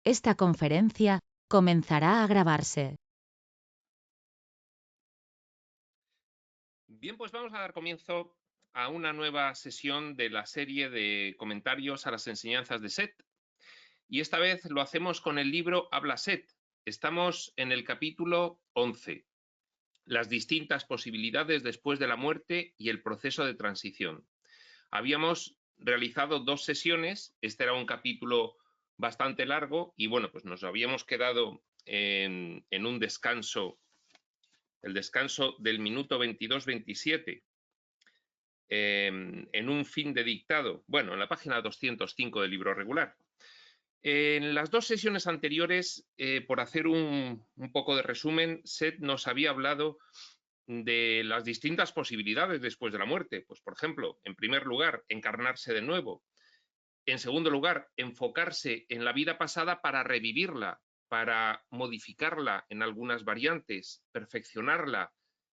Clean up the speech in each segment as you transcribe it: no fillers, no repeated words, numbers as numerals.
Esta conferencia comenzará a grabarse. Bien, pues vamos a dar comienzo a una nueva sesión de la serie de comentarios a las enseñanzas de Set. Y esta vez lo hacemos con el libro Habla Set. Estamos en el capítulo 11, las distintas posibilidades después de la muerte y el proceso de transición. Habíamos realizado 2 sesiones, este era un capítulo bastante largo y bueno, pues nos habíamos quedado en un descanso, el descanso del minuto 22-27, en un fin de dictado, bueno, en la página 205 del libro regular. En las 2 sesiones anteriores, por hacer un poco de resumen, Seth nos había hablado de las distintas posibilidades después de la muerte. Pues, por ejemplo, en primer lugar, encarnarse de nuevo. En segundo lugar, enfocarse en la vida pasada para revivirla, para modificarla en algunas variantes, perfeccionarla,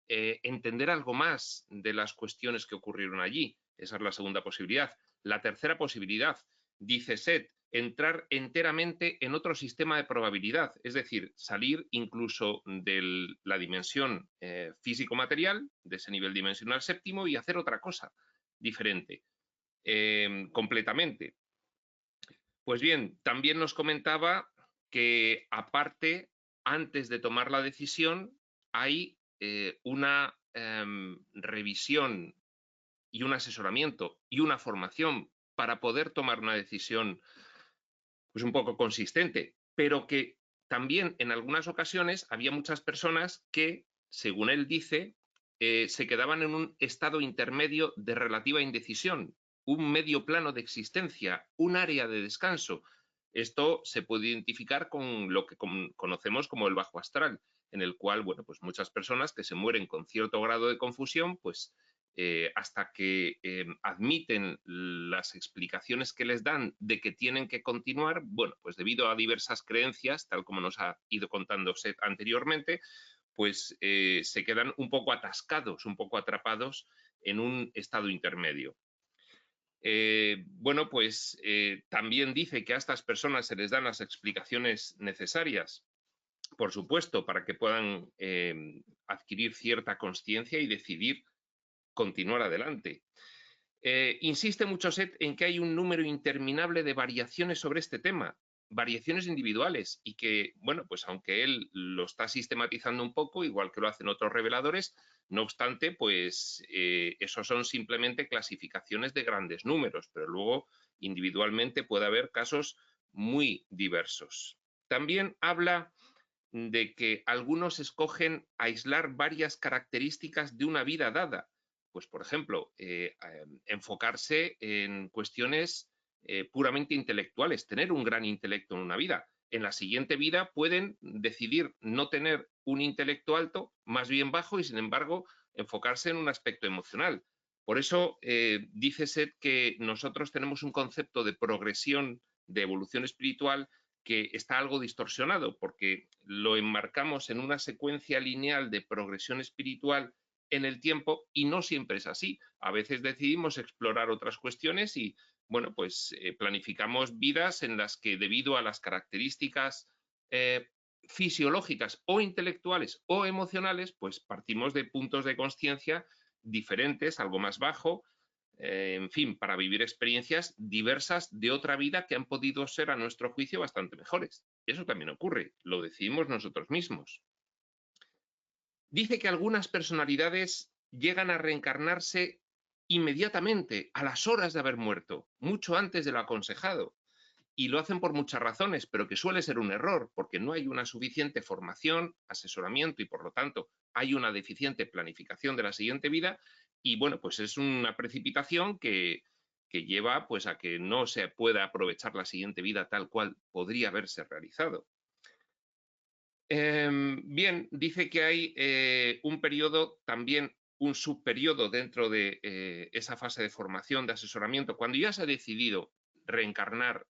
entender algo más de las cuestiones que ocurrieron allí. Esa es la segunda posibilidad. La tercera posibilidad, dice Seth, entrar enteramente en otro sistema de probabilidad, es decir, salir incluso de la dimensión físico-material, de ese nivel dimensional séptimo, y hacer otra cosa diferente, completamente. Pues bien, también nos comentaba que aparte, antes de tomar la decisión, hay una revisión y un asesoramiento y una formación para poder tomar una decisión pues un poco consistente, pero que también en algunas ocasiones había muchas personas que, según él dice, se quedaban en un estado intermedio de relativa indecisión, un medio plano de existencia, un área de descanso. Esto se puede identificar con lo que conocemos como el bajo astral, en el cual, bueno, pues muchas personas que se mueren con cierto grado de confusión, pues hasta que admiten las explicaciones que les dan de que tienen que continuar, bueno, pues debido a diversas creencias, tal como nos ha ido contando Seth anteriormente, pues se quedan un poco atascados, un poco atrapados en un estado intermedio. Bueno, pues también dice que a estas personas se les dan las explicaciones necesarias, por supuesto, para que puedan adquirir cierta conciencia y decidir continuar adelante. Insiste mucho Seth en que hay un número interminable de variaciones sobre este tema, variaciones individuales, y que, bueno, pues aunque él lo está sistematizando un poco, igual que lo hacen otros reveladores, no obstante, pues esos son simplemente clasificaciones de grandes números, pero luego individualmente puede haber casos muy diversos. También habla de que algunos escogen aislar varias características de una vida dada. Pues, por ejemplo, enfocarse en cuestiones puramente intelectuales, tener un gran intelecto en una vida. En la siguiente vida pueden decidir no tener un intelecto alto, más bien bajo, y sin embargo enfocarse en un aspecto emocional. Por eso dice Seth que nosotros tenemos un concepto de progresión, de evolución espiritual, que está algo distorsionado, porque lo enmarcamos en una secuencia lineal de progresión espiritual en el tiempo y no siempre es así. A veces decidimos explorar otras cuestiones y, bueno, pues planificamos vidas en las que debido a las características fisiológicas o intelectuales o emocionales, pues partimos de puntos de conciencia diferentes, algo más bajo, en fin, para vivir experiencias diversas de otra vida que han podido ser, a nuestro juicio, bastante mejores. Eso también ocurre, lo decidimos nosotros mismos. Dice que algunas personalidades llegan a reencarnarse inmediatamente, a las horas de haber muerto, mucho antes de lo aconsejado. Y lo hacen por muchas razones, pero que suele ser un error, porque no hay una suficiente formación, asesoramiento y, por lo tanto, hay una deficiente planificación de la siguiente vida y, bueno, pues es una precipitación que lleva pues, a que no se pueda aprovechar la siguiente vida tal cual podría haberse realizado. Bien, dice que hay un periodo también, un subperiodo dentro de esa fase de formación, de asesoramiento, cuando ya se ha decidido reencarnar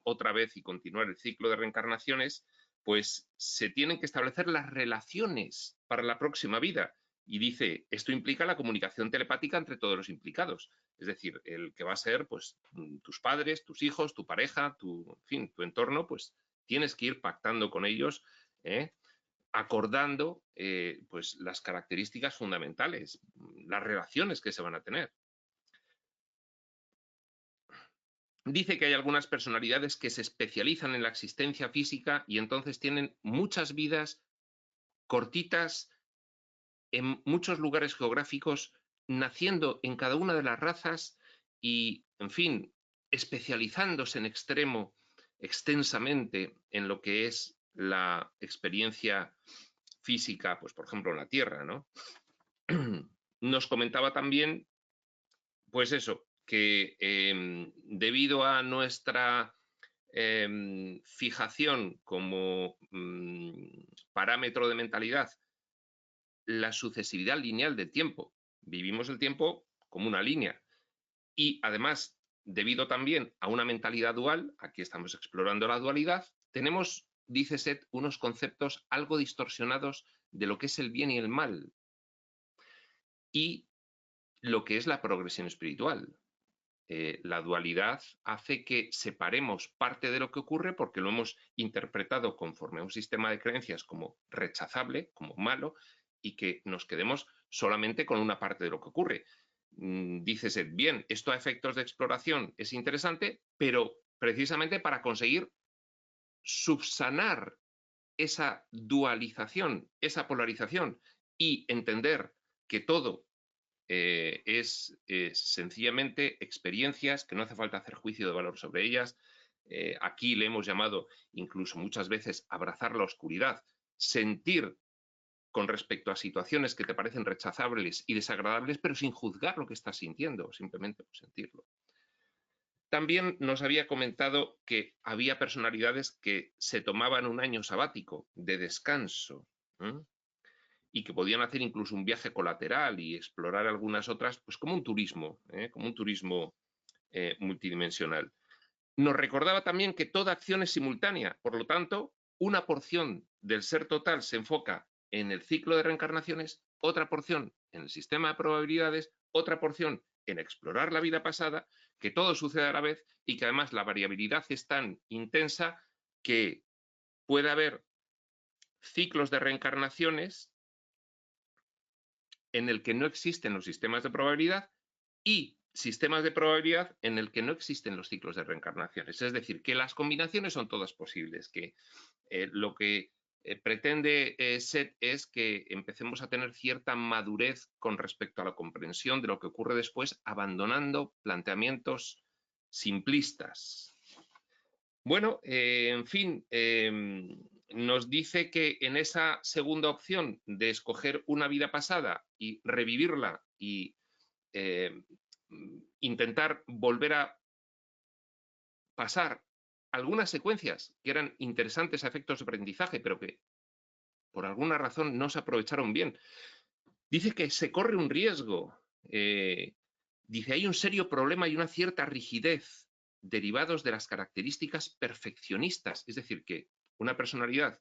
otra vez y continuar el ciclo de reencarnaciones, pues se tienen que establecer las relaciones para la próxima vida. Y dice, esto implica la comunicación telepática entre todos los implicados. Es decir, el que va a ser, pues, tus padres, tus hijos, tu pareja, tu, en fin, tu entorno, pues tienes que ir pactando con ellos, acordando pues las características fundamentales, las relaciones que se van a tener. Dice que hay algunas personalidades que se especializan en la existencia física y entonces tienen muchas vidas cortitas en muchos lugares geográficos, naciendo en cada una de las razas y, en fin, especializándose en extremo, extensamente, en lo que es la experiencia física, pues por ejemplo en la Tierra, ¿no? Nos comentaba también, pues eso, que debido a nuestra fijación como parámetro de mentalidad, la sucesividad lineal del tiempo. Vivimos el tiempo como una línea. Y además, debido también a una mentalidad dual, aquí estamos explorando la dualidad, tenemos, dice Seth, unos conceptos algo distorsionados de lo que es el bien y el mal y lo que es la progresión espiritual. La dualidad hace que separemos parte de lo que ocurre porque lo hemos interpretado conforme a un sistema de creencias como rechazable, como malo, y que nos quedemos solamente con una parte de lo que ocurre. Dices, bien, esto a efectos de exploración es interesante, pero precisamente para conseguir subsanar esa dualización, esa polarización y entender que todo es sencillamente experiencias que no hace falta hacer juicio de valor sobre ellas. Aquí le hemos llamado incluso muchas veces abrazar la oscuridad, sentir con respecto a situaciones que te parecen rechazables y desagradables, pero sin juzgar lo que estás sintiendo, simplemente por sentirlo. También nos había comentado que había personalidades que se tomaban un año sabático de descanso, y que podían hacer incluso un viaje colateral y explorar algunas otras, pues como un turismo multidimensional. Nos recordaba también que toda acción es simultánea, por lo tanto, una porción del ser total se enfoca en el ciclo de reencarnaciones, otra porción en el sistema de probabilidades, otra porción en explorar la vida pasada, que todo sucede a la vez y que además la variabilidad es tan intensa que puede haber ciclos de reencarnaciones en el que no existen los sistemas de probabilidad y sistemas de probabilidad en el que no existen los ciclos de reencarnaciones. Es decir, que las combinaciones son todas posibles, que lo que pretende Seth es que empecemos a tener cierta madurez con respecto a la comprensión de lo que ocurre después, abandonando planteamientos simplistas. Bueno, en fin, nos dice que en esa segunda opción de escoger una vida pasada y revivirla y intentar volver a pasar algunas secuencias que eran interesantes a efectos de aprendizaje, pero que por alguna razón no se aprovecharon bien. Dice que se corre un riesgo. Dice, hay un serio problema y una cierta rigidez derivados de las características perfeccionistas. Es decir, que una personalidad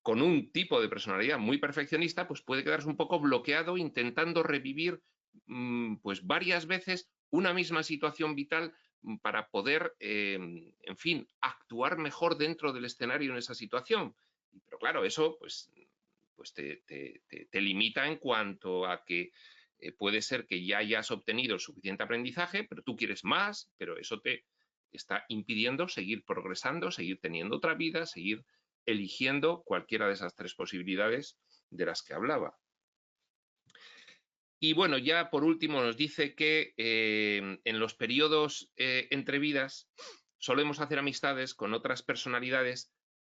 con un tipo de personalidad muy perfeccionista, pues puede quedarse un poco bloqueado intentando revivir pues varias veces una misma situación vital para poder, en fin, actuar mejor dentro del escenario en esa situación. Pero claro, eso pues te limita en cuanto a que puede ser que ya hayas obtenido suficiente aprendizaje, pero tú quieres más, pero eso te está impidiendo seguir progresando, seguir teniendo otra vida, seguir eligiendo cualquiera de esas tres posibilidades de las que hablaba. Y bueno, ya por último nos dice que en los periodos entre vidas solemos hacer amistades con otras personalidades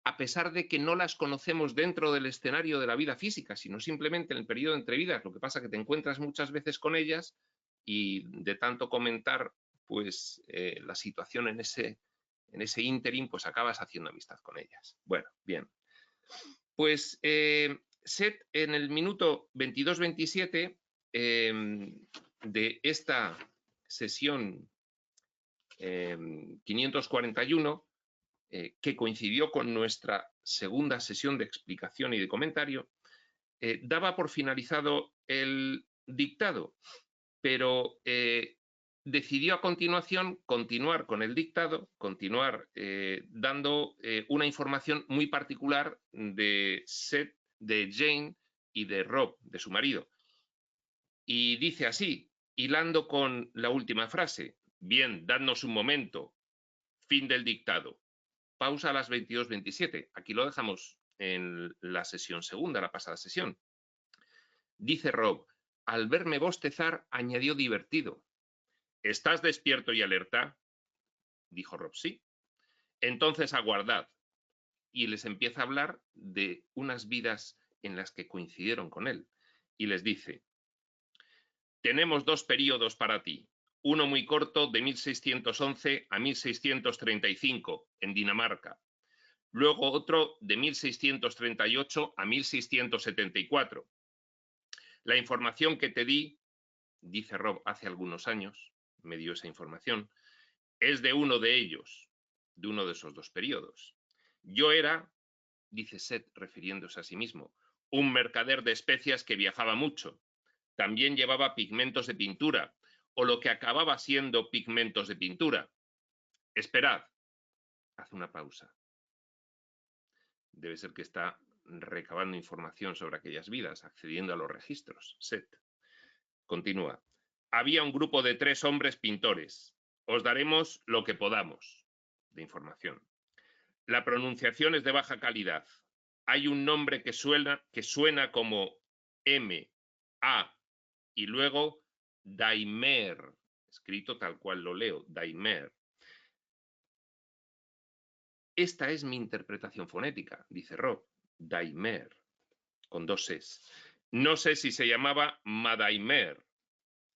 a pesar de que no las conocemos dentro del escenario de la vida física, sino simplemente en el periodo entre vidas. Lo que pasa es que te encuentras muchas veces con ellas y de tanto comentar pues la situación en ese ínterin, pues acabas haciendo amistad con ellas. Bueno, bien. Pues Seth en el minuto 22-27 de esta sesión 541, que coincidió con nuestra segunda sesión de explicación y de comentario, daba por finalizado el dictado, pero decidió a continuación continuar con el dictado, continuar dando una información muy particular de Seth, de Jane y de Rob, de su marido. Y dice así, hilando con la última frase: bien, dadnos un momento, fin del dictado. Pausa a las 22:27. Aquí lo dejamos en la sesión segunda, la pasada sesión. Dice Rob, al verme bostezar, añadió divertido: ¿estás despierto y alerta? Dijo Rob, sí. Entonces aguardad. Y les empieza a hablar de unas vidas en las que coincidieron con él. Y les dice, tenemos 2 periodos para ti. Uno muy corto de 1611 a 1635 en Dinamarca. Luego otro de 1638 a 1674. La información que te di, dice Rob, hace algunos años, me dio esa información, es de uno de ellos, de uno de esos 2 periodos. Yo era, dice Seth refiriéndose a sí mismo, un mercader de especias que viajaba mucho. También llevaba pigmentos de pintura, o lo que acababa siendo pigmentos de pintura. Esperad. Hace una pausa. Debe ser que está recabando información sobre aquellas vidas, accediendo a los registros. Seth. Continúa. Había un grupo de 3 hombres pintores. Os daremos lo que podamos de información. La pronunciación es de baja calidad. Hay un nombre que suena como M, A, y luego Daimer, escrito tal cual lo leo, Daimer. Esta es mi interpretación fonética, dice Rob, Daimer, con 2 es. No sé si se llamaba Madaimer.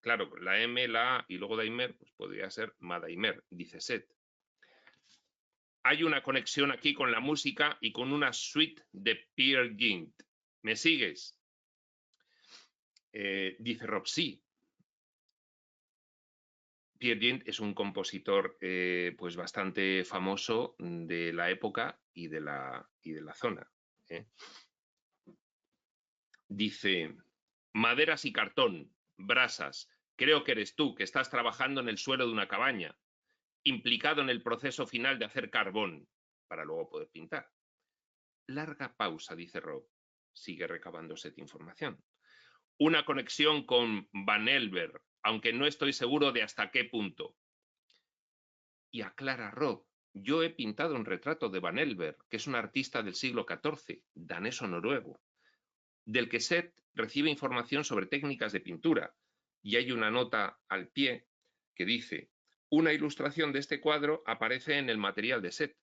Claro, la M, la A y luego Daimer, pues podría ser Madaimer, dice Seth. Hay una conexión aquí con la música y con una suite de Peer Gynt. ¿Me sigues? Dice Rob, sí. Peer Gynt es un compositor pues bastante famoso de la época y de la zona. Dice, maderas y cartón, brasas, creo que eres tú que estás trabajando en el suelo de una cabaña, implicado en el proceso final de hacer carbón, para luego poder pintar. Larga pausa, dice Rob. Sigue recabando esta información. Una conexión con Van Elber, aunque no estoy seguro de hasta qué punto. Y aclara Rob, yo he pintado un retrato de Van Elber, que es un artista del siglo XIV, danés o noruego, del que Seth recibe información sobre técnicas de pintura. Y hay una nota al pie que dice, una ilustración de este cuadro aparece en el material de Seth.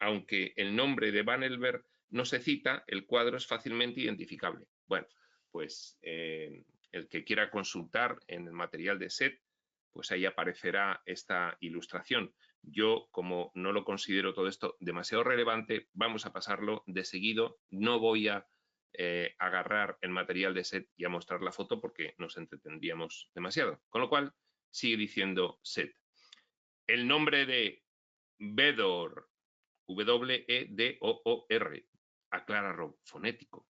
Aunque el nombre de Van Elber no se cita, el cuadro es fácilmente identificable. Bueno, pues el que quiera consultar en el material de Seth, pues ahí aparecerá esta ilustración. Yo, como no lo considero todo esto demasiado relevante, vamos a pasarlo de seguido. No voy a agarrar el material de Seth y a mostrar la foto porque nos entretendríamos demasiado. Con lo cual, sigue diciendo Seth. El nombre de Vedor, W-E-D-O-O-R, aclara Rob, fonético.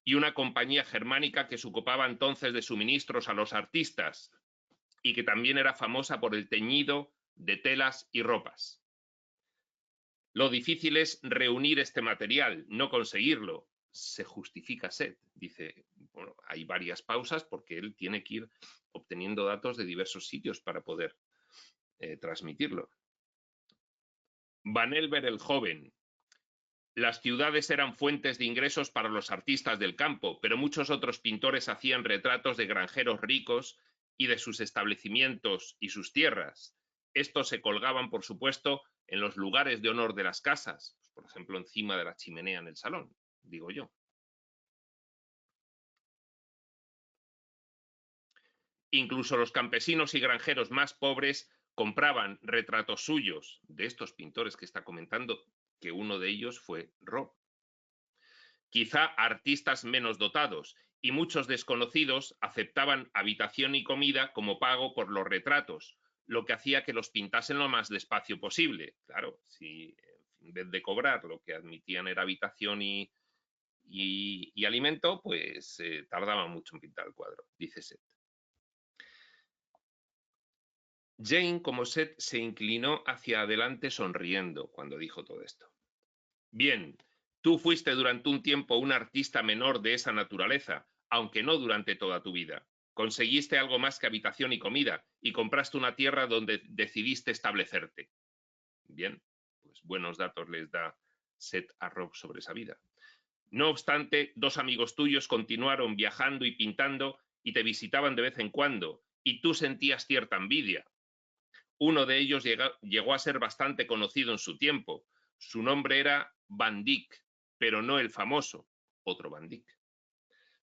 Y una compañía germánica que se ocupaba entonces de suministros a los artistas y que también era famosa por el teñido de telas y ropas. Lo difícil es reunir este material, no conseguirlo. Se justifica Seth. Dice, bueno, hay varias pausas porque él tiene que ir obteniendo datos de diversos sitios para poder transmitirlo. Van Elber el joven. Las ciudades eran fuentes de ingresos para los artistas del campo, pero muchos otros pintores hacían retratos de granjeros ricos y de sus establecimientos y sus tierras. Estos se colgaban, por supuesto, en los lugares de honor de las casas, por ejemplo, encima de la chimenea en el salón, digo yo. Incluso los campesinos y granjeros más pobres compraban retratos suyos, de estos pintores que está comentando, que uno de ellos fue Rob. Quizá artistas menos dotados, y muchos desconocidos aceptaban habitación y comida como pago por los retratos, lo que hacía que los pintasen lo más despacio posible. Claro, si en vez de cobrar lo que admitían era habitación y alimento, pues tardaban mucho en pintar el cuadro, dice Seth. Jane, como Seth, se inclinó hacia adelante sonriendo cuando dijo todo esto. Bien, tú fuiste durante un tiempo un artista menor de esa naturaleza, aunque no durante toda tu vida. Conseguiste algo más que habitación y comida, y compraste una tierra donde decidiste establecerte. Bien, pues buenos datos les da Seth a Rob sobre esa vida. No obstante, dos amigos tuyos continuaron viajando y pintando y te visitaban de vez en cuando, y tú sentías cierta envidia. Uno de ellos llegó a ser bastante conocido en su tiempo. Su nombre era Van Dyck, pero no el famoso, otro Van Dyck.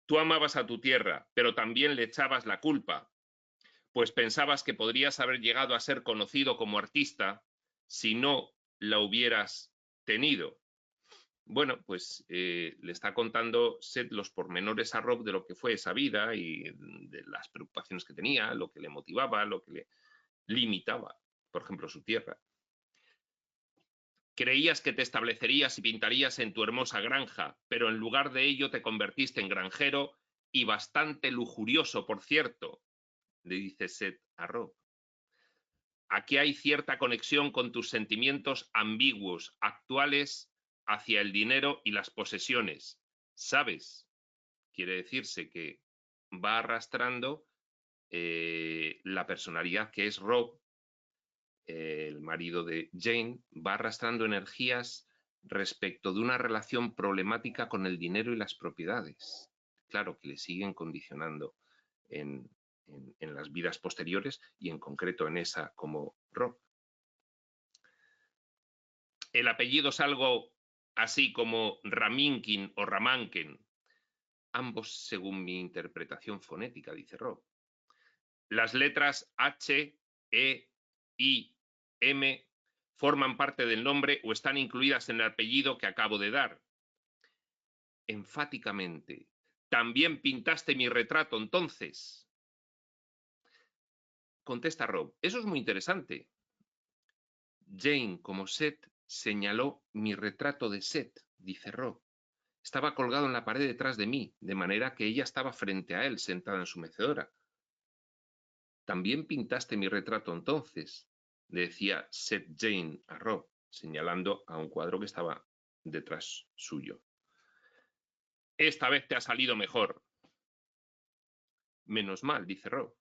Tú amabas a tu tierra, pero también le echabas la culpa, pues pensabas que podrías haber llegado a ser conocido como artista si no la hubieras tenido. Bueno, pues le está contando Seth los pormenores a Rob de lo que fue esa vida y de las preocupaciones que tenía, lo que le motivaba, lo que le limitaba, por ejemplo, su tierra. Creías que te establecerías y pintarías en tu hermosa granja, pero en lugar de ello te convertiste en granjero y bastante lujurioso, por cierto, le dice Seth a Rob. Aquí hay cierta conexión con tus sentimientos ambiguos, actuales, hacia el dinero y las posesiones. ¿Sabes? Quiere decirse que va arrastrando la personalidad que es Rob, el marido de Jane, va arrastrando energías respecto de una relación problemática con el dinero y las propiedades. Claro que le siguen condicionando en las vidas posteriores y en concreto en esa como Rob. El apellido es algo así como Raminkin o Ramanken, ambos según mi interpretación fonética, dice Rob. Las letras H, E, I, M forman parte del nombre o están incluidas en el apellido que acabo de dar. Enfáticamente. ¿También pintaste mi retrato entonces? Contesta Rob. Eso es muy interesante. Jane, como Seth, señaló mi retrato de Seth, dice Rob. Estaba colgado en la pared detrás de mí, de manera que ella estaba frente a él, sentada en su mecedora. También pintaste mi retrato entonces, le decía Seth Jane a Rob, señalando a un cuadro que estaba detrás suyo. Esta vez te ha salido mejor. Menos mal, dice Rob.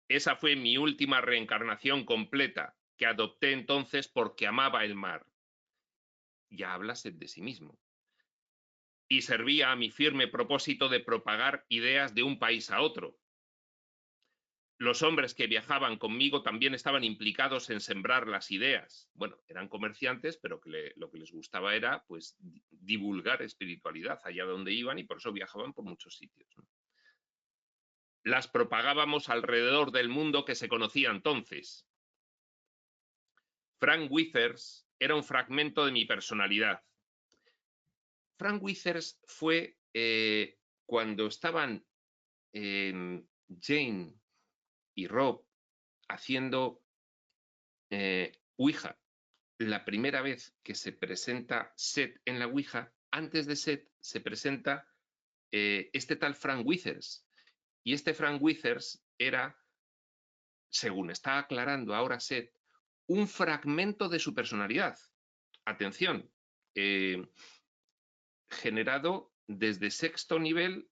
Esa fue mi última reencarnación completa, que adopté entonces porque amaba el mar. Ya habla Seth de sí mismo. Y servía a mi firme propósito de propagar ideas de un país a otro. Los hombres que viajaban conmigo también estaban implicados en sembrar las ideas. Bueno, eran comerciantes, pero lo que les gustaba era pues divulgar espiritualidad allá donde iban y por eso viajaban por muchos sitios, ¿no? Las propagábamos alrededor del mundo que se conocía entonces. Frank Withers era un fragmento de mi personalidad. Frank Withers fue cuando estaban Jane y Rob haciendo Ouija. La primera vez que se presenta Seth en la Ouija, antes de Seth se presenta este tal Frank Withers. Y este Frank Withers era, según está aclarando ahora Seth, un fragmento de su personalidad. Atención, generado desde sexto nivel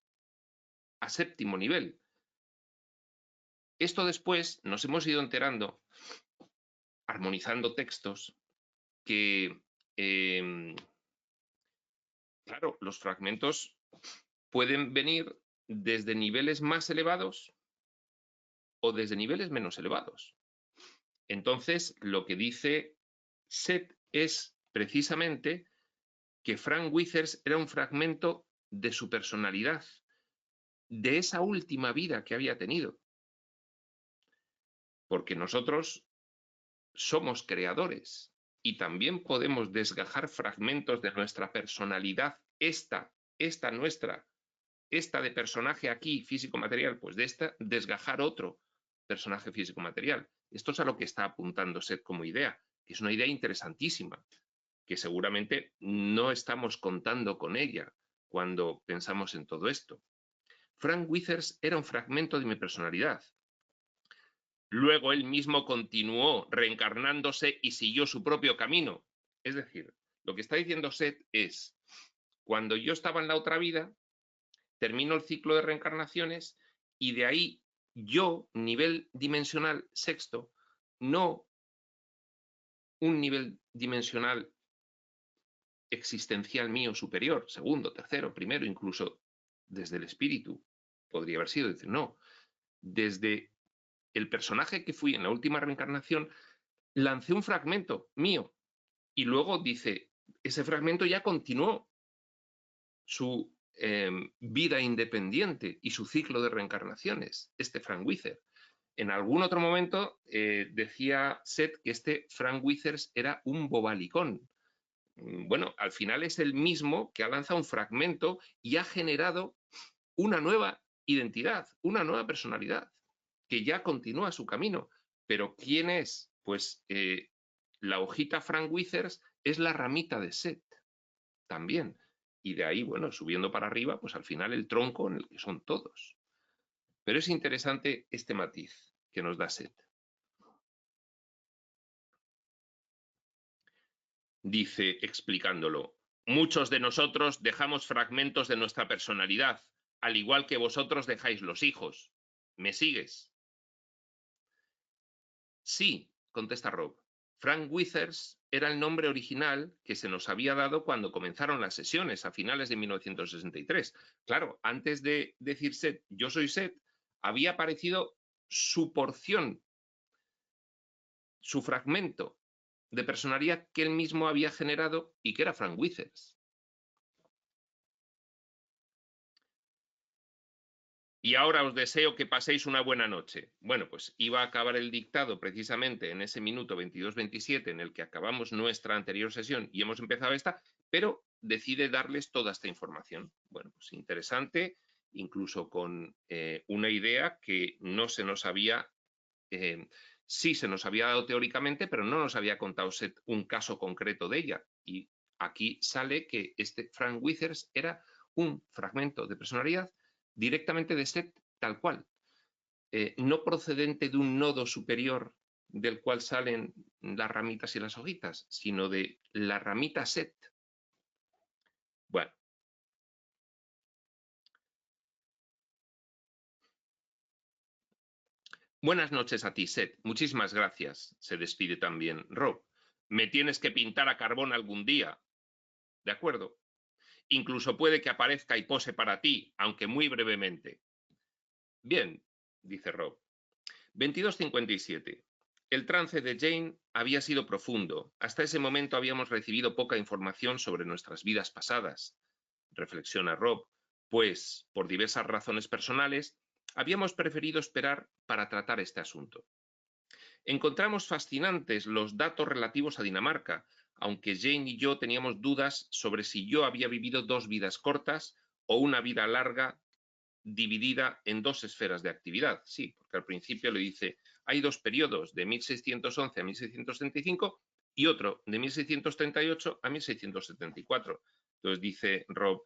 a séptimo nivel. Esto después nos hemos ido enterando, armonizando textos, que, claro, los fragmentos pueden venir desde niveles más elevados o desde niveles menos elevados. Entonces, lo que dice Seth es precisamente que Frank Withers era un fragmento de su personalidad, de esa última vida que había tenido. Porque nosotros somos creadores y también podemos desgajar fragmentos de nuestra personalidad, esta nuestra, esta de personaje aquí, físico-material, pues de esta desgajar otro personaje físico-material. Esto es a lo que está apuntando Seth como idea, que es una idea interesantísima, que seguramente no estamos contando con ella cuando pensamos en todo esto. Frank Withers era un fragmento de mi personalidad. Luego él mismo continuó reencarnándose y siguió su propio camino. Es decir, lo que está diciendo Seth es, cuando yo estaba en la otra vida, termino el ciclo de reencarnaciones y de ahí yo, nivel dimensional sexto, no un nivel dimensional existencial mío superior, segundo, tercero, primero, incluso desde el espíritu, podría haber sido, decir, no, desde el personaje que fui en la última reencarnación, lancé un fragmento mío y luego dice, ese fragmento ya continuó su vida independiente y su ciclo de reencarnaciones, este Frank Withers. En algún otro momento decía Seth que este Frank Withers era un bobalicón. Bueno, al final es el mismo que ha lanzado un fragmento y ha generado una nueva identidad, una nueva personalidad, que ya continúa su camino. Pero ¿quién es? Pues la hojita Frank Withers es la ramita de Seth también. Y de ahí, bueno, subiendo para arriba, pues al final el tronco en el que son todos. Pero es interesante este matiz que nos da Seth. Dice, explicándolo, muchos de nosotros dejamos fragmentos de nuestra personalidad, al igual que vosotros dejáis los hijos. ¿Me sigues? Sí, contesta Rob. Frank Withers era el nombre original que se nos había dado cuando comenzaron las sesiones a finales de 1963. Claro, antes de decir Seth, yo soy Seth, había aparecido su porción, su fragmento de personalidad que él mismo había generado y que era Frank Withers. Y ahora os deseo que paséis una buena noche. Bueno, pues iba a acabar el dictado precisamente en ese minuto 22:27 en el que acabamos nuestra anterior sesión y hemos empezado esta, pero decide darles toda esta información. Bueno, pues interesante, incluso con una idea que no se nos había, sí se nos había dado teóricamente, pero no nos había contado un caso concreto de ella. Y aquí sale que este Frank Withers era un fragmento de personalidad directamente de Seth tal cual, no procedente de un nodo superior del cual salen las ramitas y las hojitas, sino de la ramita Seth. Bueno. Buenas noches a ti, Seth. Muchísimas gracias. Se despide también Rob. Me tienes que pintar a carbón algún día. ¿De acuerdo? Incluso puede que aparezca y pose para ti, aunque muy brevemente. Bien, dice Rob. 22:57. El trance de Jane había sido profundo. Hasta ese momento habíamos recibido poca información sobre nuestras vidas pasadas. Reflexiona Rob, pues, por diversas razones personales, habíamos preferido esperar para tratar este asunto. Encontramos fascinantes los datos relativos a Dinamarca, aunque Jane y yo teníamos dudas sobre si yo había vivido 2 vidas cortas o una vida larga dividida en 2 esferas de actividad. Sí, porque al principio le dice, hay 2 periodos, de 1611 a 1635 y otro de 1638 a 1674. Entonces dice Rob,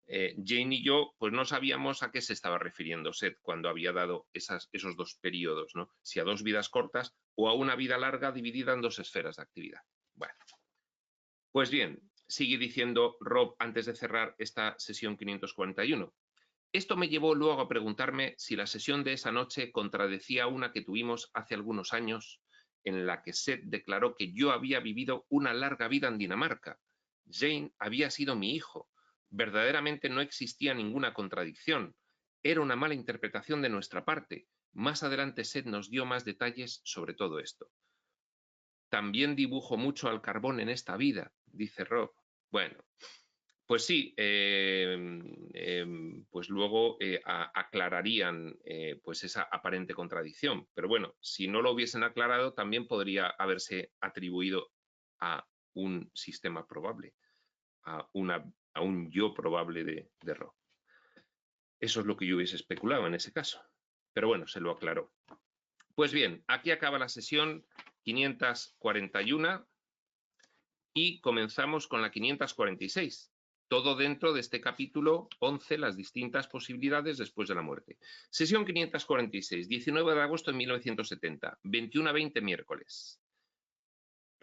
Jane y yo pues no sabíamos a qué se estaba refiriendo Seth cuando había dado esos 2 periodos, ¿no? Si a 2 vidas cortas o a una vida larga dividida en 2 esferas de actividad. Bueno, pues bien, sigue diciendo Rob antes de cerrar esta sesión 541. Esto me llevó luego a preguntarme si la sesión de esa noche contradecía una que tuvimos hace algunos años en la que Seth declaró que yo había vivido una larga vida en Dinamarca. Jane había sido mi hijo. Verdaderamente no existía ninguna contradicción. Era una mala interpretación de nuestra parte. Más adelante Seth nos dio más detalles sobre todo esto. También dibujo mucho al carbón en esta vida, dice Rob. Bueno, pues sí, pues luego aclararían pues esa aparente contradicción. Pero bueno, si no lo hubiesen aclarado, también podría haberse atribuido a un sistema probable, a un yo probable de Rob. Eso es lo que yo hubiese especulado en ese caso. Pero bueno, se lo aclaró. Pues bien, aquí acaba la sesión 541 y comenzamos con la 546. todo dentro de este capítulo 11, las distintas posibilidades después de la muerte. Sesión 546, 19 de agosto de 1970, 21 a 20 miércoles.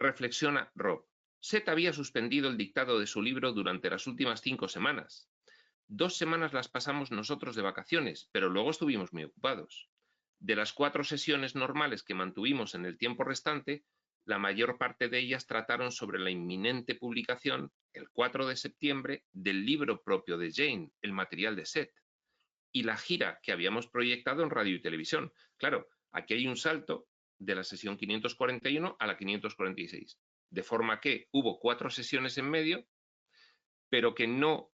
Reflexiona Rob. Seth había suspendido el dictado de su libro durante las últimas 5 semanas. 2 semanas las pasamos nosotros de vacaciones, pero luego estuvimos muy ocupados. De las 4 sesiones normales que mantuvimos en el tiempo restante, la mayor parte de ellas trataron sobre la inminente publicación, el 4 de septiembre, del libro propio de Jane, el material de Seth, y la gira que habíamos proyectado en radio y televisión. Claro, aquí hay un salto de la sesión 541 a la 546, de forma que hubo 4 sesiones en medio, pero que no,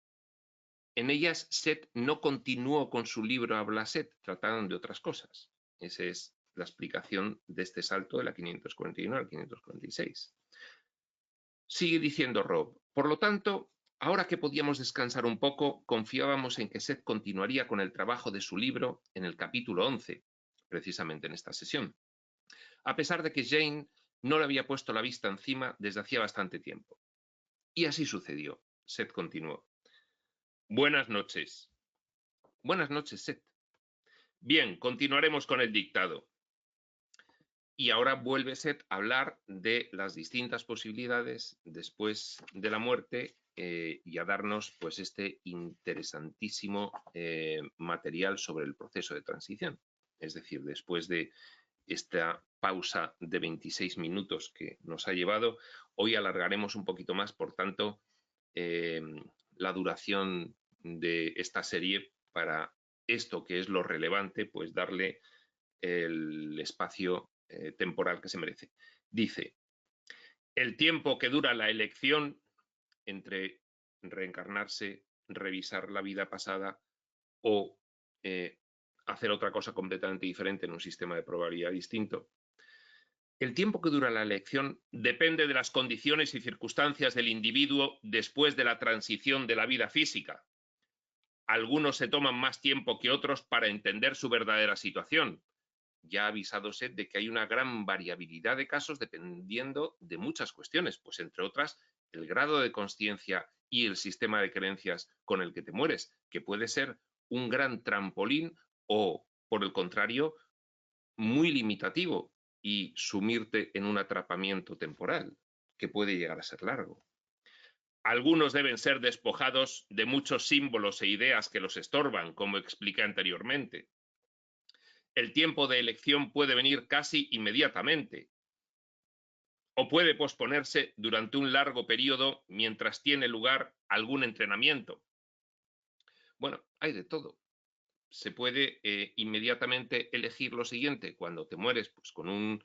en ellas Seth no continuó con su libro Habla Seth, trataron de otras cosas. Esa es la explicación de este salto de la 541 a la 546. Sigue diciendo Rob, por lo tanto, ahora que podíamos descansar un poco, confiábamos en que Seth continuaría con el trabajo de su libro en el capítulo 11, precisamente en esta sesión, a pesar de que Jane no le había puesto la vista encima desde hacía bastante tiempo. Y así sucedió. Seth continuó. Buenas noches. Buenas noches, Seth. Bien, continuaremos con el dictado. Y ahora vuelve Seth a hablar de las distintas posibilidades después de la muerte y a darnos pues este interesantísimo material sobre el proceso de transición. Es decir, después de esta pausa de 26 minutos que nos ha llevado, hoy alargaremos un poquito más, por tanto, la duración de esta serie para esto que es lo relevante, pues darle el espacio temporal que se merece. Dice, el tiempo que dura la elección entre reencarnarse, revisar la vida pasada o hacer otra cosa completamente diferente en un sistema de probabilidad distinto. El tiempo que dura la elección depende de las condiciones y circunstancias del individuo después de la transición de la vida física. Algunos se toman más tiempo que otros para entender su verdadera situación. Ya ha avisado Seth de que hay una gran variabilidad de casos dependiendo de muchas cuestiones, pues entre otras el grado de consciencia y el sistema de creencias con el que te mueres, que puede ser un gran trampolín o, por el contrario, muy limitativo y sumirte en un atrapamiento temporal, que puede llegar a ser largo. Algunos deben ser despojados de muchos símbolos e ideas que los estorban, como expliqué anteriormente. El tiempo de elección puede venir casi inmediatamente o puede posponerse durante un largo periodo mientras tiene lugar algún entrenamiento. Bueno, hay de todo. Se puede inmediatamente elegir lo siguiente cuando te mueres, pues con un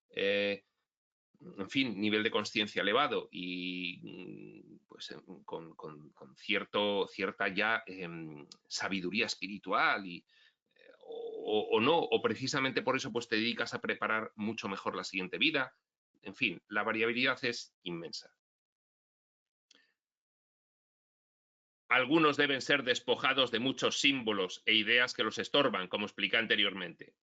en fin, nivel de consciencia elevado y pues con cierta ya sabiduría espiritual y o no, o precisamente por eso pues te dedicas a preparar mucho mejor la siguiente vida. En fin, la variabilidad es inmensa. Algunos deben ser despojados de muchos símbolos e ideas que los estorban, como expliqué anteriormente.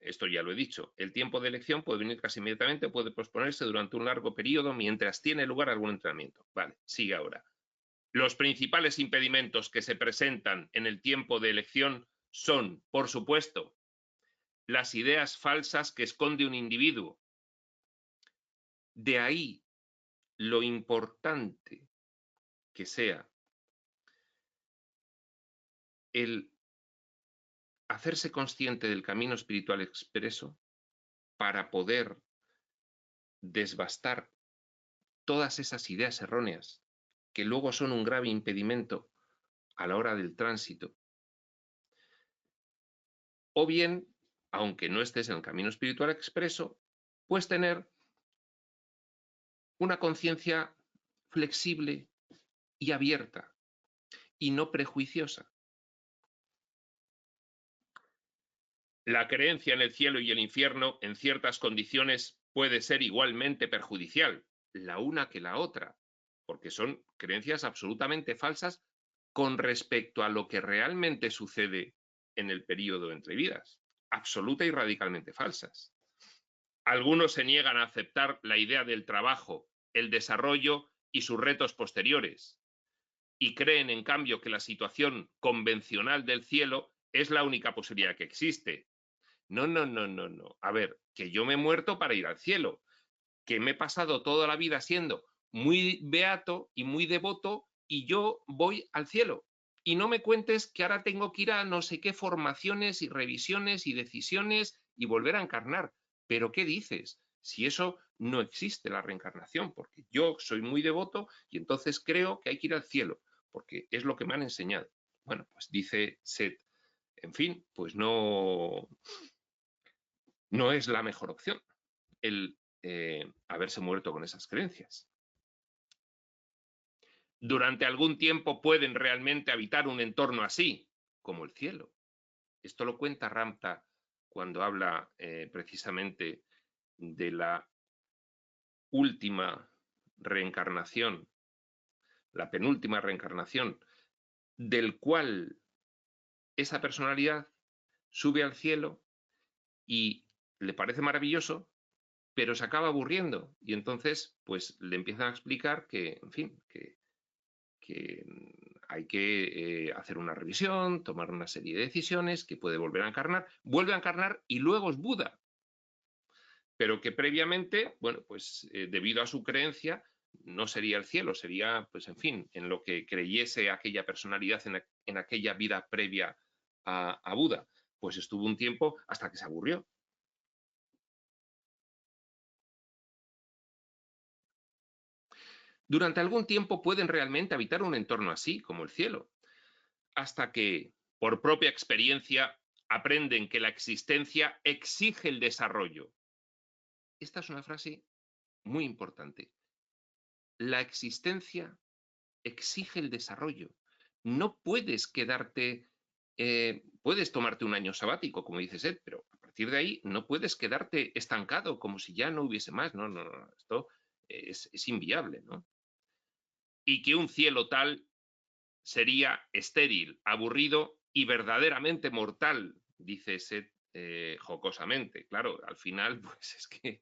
Esto ya lo he dicho. El tiempo de elección puede venir casi inmediatamente o puede posponerse durante un largo periodo mientras tiene lugar algún entrenamiento. Vale, sigue ahora. Los principales impedimentos que se presentan en el tiempo de elección son, por supuesto, las ideas falsas que esconde un individuo. De ahí lo importante que sea el hacerse consciente del camino espiritual expreso para poder desbastar todas esas ideas erróneas que luego son un grave impedimento a la hora del tránsito. O bien, aunque no estés en el camino espiritual expreso, puedes tener una conciencia flexible y abierta y no prejuiciosa. La creencia en el cielo y el infierno en ciertas condiciones puede ser igualmente perjudicial, la una que la otra, porque son creencias absolutamente falsas con respecto a lo que realmente sucede en el periodo entre vidas, absoluta y radicalmente falsas. Algunos se niegan a aceptar la idea del trabajo, el desarrollo y sus retos posteriores. y creen, en cambio, que la situación convencional del cielo es la única posibilidad que existe. No, no, no, no, no. A ver, que yo me he muerto para ir al cielo, que me he pasado toda la vida siendo muy beato y muy devoto y yo voy al cielo. Y no me cuentes que ahora tengo que ir a no sé qué formaciones y revisiones y decisiones y volver a encarnar. ¿Pero qué dices? Si eso no existe, la reencarnación, porque yo soy muy devoto y entonces creo que hay que ir al cielo, porque es lo que me han enseñado. Bueno, pues dice Seth, en fin, pues no es la mejor opción el haberse muerto con esas creencias. Durante algún tiempo pueden realmente habitar un entorno así, como el cielo. Esto lo cuenta Ramtha cuando habla precisamente de la última reencarnación, la penúltima reencarnación, del cual esa personalidad sube al cielo y le parece maravilloso, pero se acaba aburriendo. Y entonces, pues le empiezan a explicar que, en fin, que hay que hacer una revisión, tomar una serie de decisiones, que puede volver a encarnar, vuelve a encarnar y luego es Buda. Pero que previamente, bueno, pues debido a su creencia, no sería el cielo, sería, pues en fin, en lo que creyese aquella personalidad en aquella vida previa a Buda. Pues estuvo un tiempo hasta que se aburrió. Durante algún tiempo pueden realmente habitar un entorno así, como el cielo, hasta que, por propia experiencia, aprenden que la existencia exige el desarrollo. Esta es una frase muy importante. La existencia exige el desarrollo. No puedes quedarte, puedes tomarte un año sabático, como dices Ed, pero a partir de ahí no puedes quedarte estancado como si ya no hubiese más. No, no, no, esto es inviable, ¿no? Y que un cielo tal sería estéril, aburrido y verdaderamente mortal, dice Seth jocosamente. Claro, al final, pues es que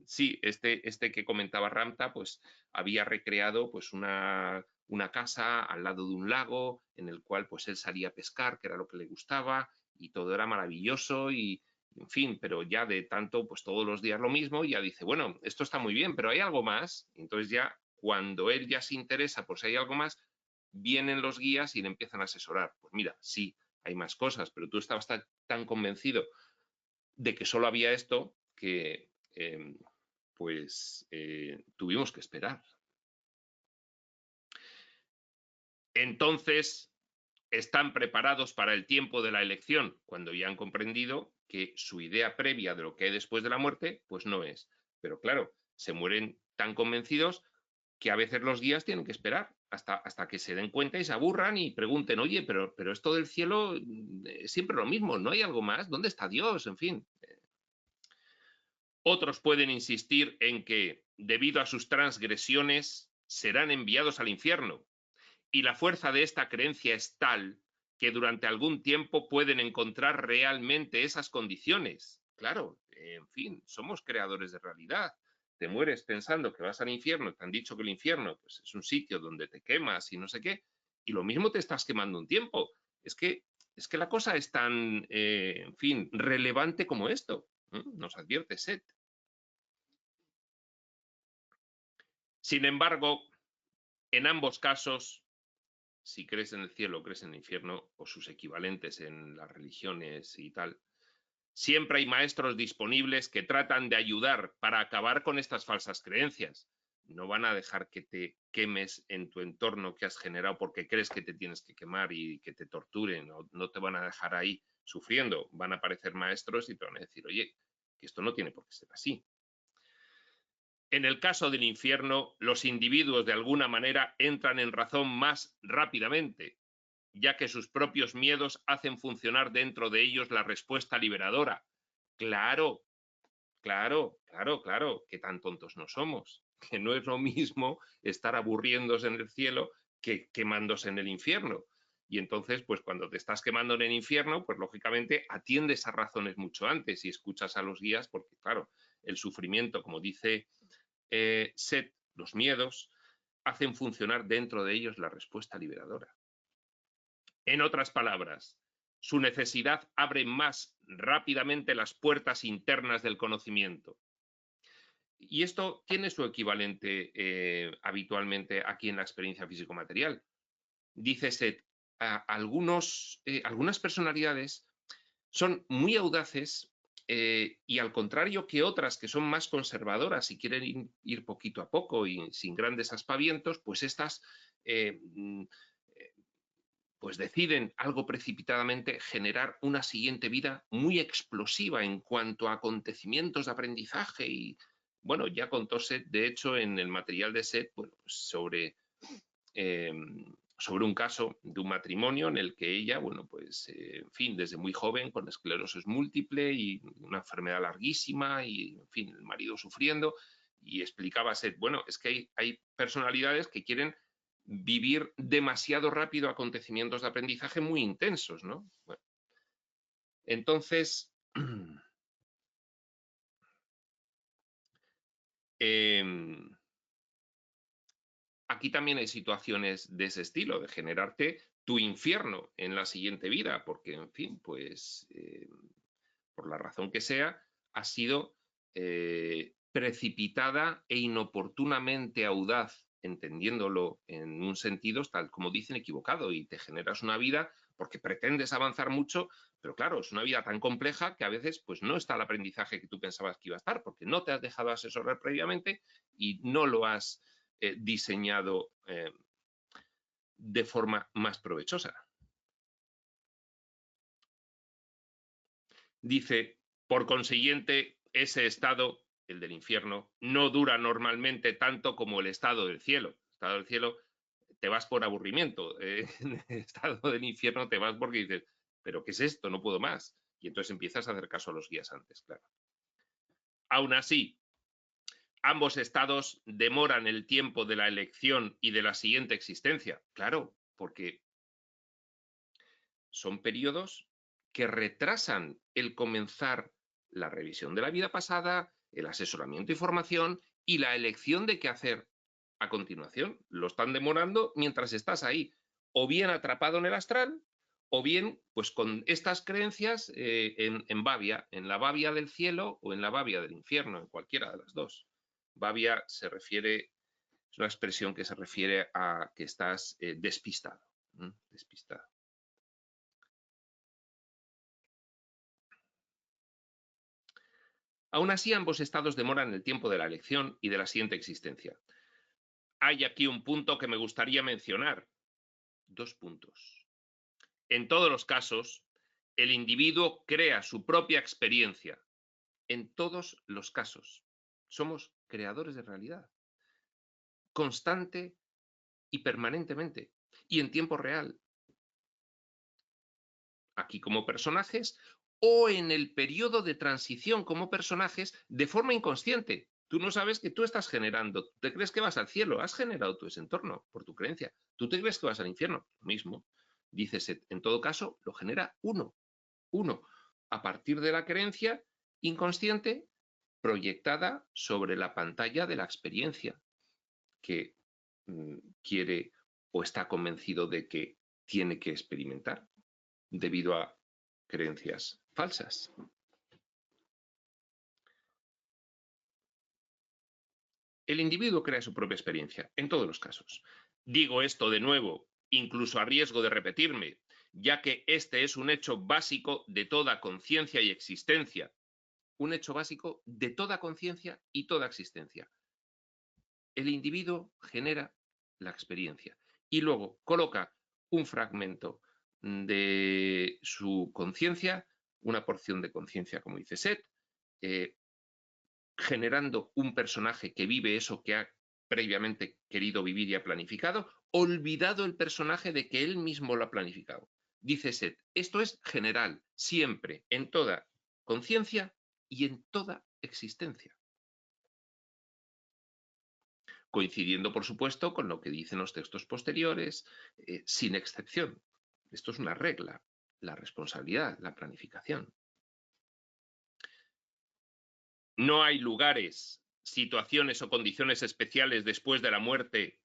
sí, este que comentaba Ramtha, pues había recreado pues una casa al lado de un lago en el cual pues él salía a pescar, que era lo que le gustaba, y todo era maravilloso y, en fin, pero ya de tanto, pues todos los días lo mismo, y ya dice, bueno, esto está muy bien, pero hay algo más. Entonces ya, cuando él ya se interesa por si hay algo más, vienen los guías y le empiezan a asesorar. Pues mira, sí, hay más cosas, pero tú estabas tan convencido de que solo había esto que tuvimos que esperar. Entonces, están preparados para el tiempo de la elección, cuando ya han comprendido que su idea previa de lo que hay después de la muerte, pues no es. Pero claro, se mueren tan convencidos que a veces los guías tienen que esperar hasta que se den cuenta y se aburran y pregunten, oye, pero esto del cielo es siempre lo mismo, ¿no hay algo más? ¿Dónde está Dios? En fin. Otros pueden insistir en que, debido a sus transgresiones, serán enviados al infierno, y la fuerza de esta creencia es tal que durante algún tiempo pueden encontrar realmente esas condiciones. Claro, en fin, somos creadores de realidad. Te mueres pensando que vas al infierno, te han dicho que el infierno pues, es un sitio donde te quemas y no sé qué, y lo mismo te estás quemando un tiempo. Es que la cosa es tan, en fin, relevante como esto. Nos advierte Seth. Sin embargo, en ambos casos, si crees en el cielo o crees en el infierno, o sus equivalentes en las religiones y tal, siempre hay maestros disponibles que tratan de ayudar para acabar con estas falsas creencias. No van a dejar que te quemes en tu entorno que has generado porque crees que te tienes que quemar y que te torturen, no te van a dejar ahí sufriendo. Van a aparecer maestros y te van a decir, oye, que esto no tiene por qué ser así. En el caso del infierno, los individuos de alguna manera entran en razón más rápidamente, ya que sus propios miedos hacen funcionar dentro de ellos la respuesta liberadora. Claro, claro, claro, claro, que tan tontos no somos, que no es lo mismo estar aburriéndose en el cielo que quemándose en el infierno. Y entonces, pues cuando te estás quemando en el infierno, pues lógicamente atiendes a razones mucho antes y escuchas a los guías, porque claro, el sufrimiento, como dice Seth, los miedos, hacen funcionar dentro de ellos la respuesta liberadora. En otras palabras, su necesidad abre más rápidamente las puertas internas del conocimiento. Y esto tiene su equivalente habitualmente aquí en la experiencia físico-material. Dice Seth, algunas personalidades son muy audaces y al contrario que otras que son más conservadoras y quieren ir poquito a poco y sin grandes aspavientos, pues estas pues deciden algo precipitadamente generar una siguiente vida muy explosiva en cuanto a acontecimientos de aprendizaje. Y bueno, ya contó Seth, de hecho, en el material de Seth, bueno, pues sobre un caso de un matrimonio en el que ella, bueno, pues, en fin, desde muy joven, con esclerosis múltiple y una enfermedad larguísima y, en fin, el marido sufriendo, y explicaba a Seth, bueno, es que hay personalidades que quieren vivir demasiado rápido acontecimientos de aprendizaje muy intensos, ¿no? Bueno, entonces, aquí también hay situaciones de ese estilo, de generarte tu infierno en la siguiente vida, porque, en fin, pues, por la razón que sea, has sido precipitada e inoportunamente audaz, entendiéndolo en un sentido, tal como dicen, equivocado, y te generas una vida porque pretendes avanzar mucho, pero claro, es una vida tan compleja que a veces pues no está el aprendizaje que tú pensabas que iba a estar, porque no te has dejado asesorar previamente y no lo has diseñado de forma más provechosa. Dice, por consiguiente, ese estado, el del infierno, no dura normalmente tanto como el estado del cielo. El estado del cielo te vas por aburrimiento, en el estado del infierno te vas porque dices, ¿pero qué es esto? No puedo más. Y entonces empiezas a hacer caso a los guías antes, claro. Aún así, ambos estados demoran el tiempo de la elección y de la siguiente existencia. Claro, porque son periodos que retrasan el comenzar la revisión de la vida pasada, el asesoramiento y formación y la elección de qué hacer a continuación. Lo están demorando mientras estás ahí, o bien atrapado en el astral, o bien pues con estas creencias en Babia, en la Babia del cielo o en la Babia del infierno, en cualquiera de las dos. Babia se refiere, es una expresión que se refiere a que estás despistado. Despistado. Aún así, ambos estados demoran el tiempo de la elección y de la siguiente existencia. Hay aquí un punto que me gustaría mencionar. 2 puntos. En todos los casos, el individuo crea su propia experiencia. En todos los casos. Somos creadores de realidad. Constante y permanentemente. Y en tiempo real. Aquí como personajes o en el periodo de transición como personajes de forma inconsciente. Tú no sabes que tú estás generando, tú te crees que vas al cielo, has generado tu ese entorno por tu creencia. Tú te crees que vas al infierno, lo mismo. Dices, en todo caso, lo genera uno, a partir de la creencia inconsciente proyectada sobre la pantalla de la experiencia que quiere o está convencido de que tiene que experimentar debido a creencias falsas. El individuo crea su propia experiencia, en todos los casos. Digo esto de nuevo, incluso a riesgo de repetirme, ya que este es un hecho básico de toda conciencia y existencia. Un hecho básico de toda conciencia y toda existencia. El individuo genera la experiencia y luego coloca un fragmento de su conciencia, una porción de conciencia, como dice Seth, generando un personaje que vive eso que ha previamente querido vivir y ha planificado, olvidado el personaje de que él mismo lo ha planificado. Dice Seth, esto es general, siempre, en toda conciencia y en toda existencia. Coincidiendo, por supuesto, con lo que dicen los textos posteriores, sin excepción. Esto es una regla, la responsabilidad, la planificación. No hay lugares, situaciones o condiciones especiales después de la muerte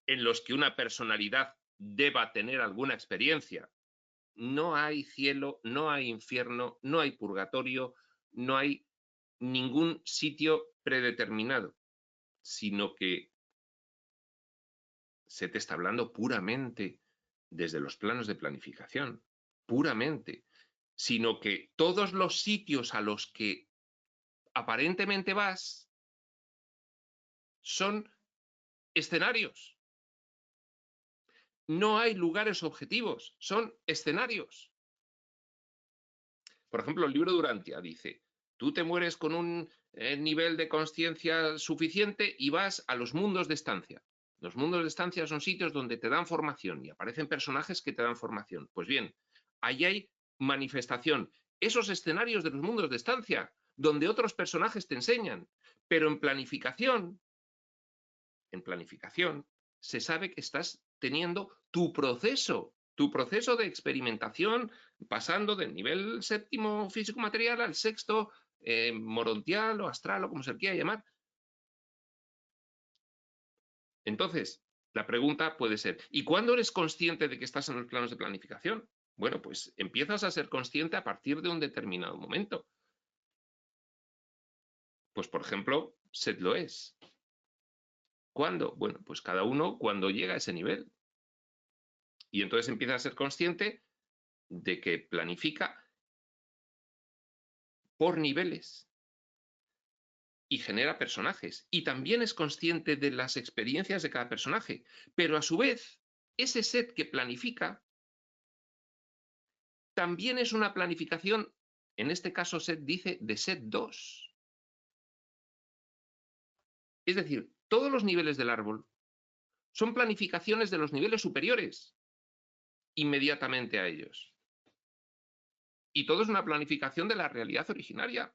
en los que una personalidad deba tener alguna experiencia. No hay cielo, no hay infierno, no hay purgatorio, no hay ningún sitio predeterminado, sino que se te está hablando puramente desde los planos de planificación, puramente, sino que todos los sitios a los que aparentemente vas son escenarios. No hay lugares objetivos, son escenarios. Por ejemplo, el libro de Urantia dice, tú te mueres con un nivel de conciencia suficiente y vas a los mundos de estancia. Los mundos de estancia son sitios donde te dan formación y aparecen personajes que te dan formación. Pues bien, ahí hay manifestación. Esos escenarios de los mundos de estancia, donde otros personajes te enseñan. Pero en planificación, se sabe que estás teniendo tu proceso de experimentación, pasando del nivel séptimo físico-material al sexto morontial o astral o como se le quiera llamar. Entonces, la pregunta puede ser, ¿y cuándo eres consciente de que estás en los planos de planificación? Bueno, pues empiezas a ser consciente a partir de un determinado momento. Pues, por ejemplo, Seth lo es. ¿Cuándo? Bueno, pues cada uno cuando llega a ese nivel. Y entonces empieza a ser consciente de que planifica por niveles y genera personajes. Y también es consciente de las experiencias de cada personaje. Pero a su vez, ese set que planifica también es una planificación, en este caso Set dice, de Set 2. Es decir, todos los niveles del árbol son planificaciones de los niveles superiores inmediatamente a ellos. Y todo es una planificación de la realidad originaria.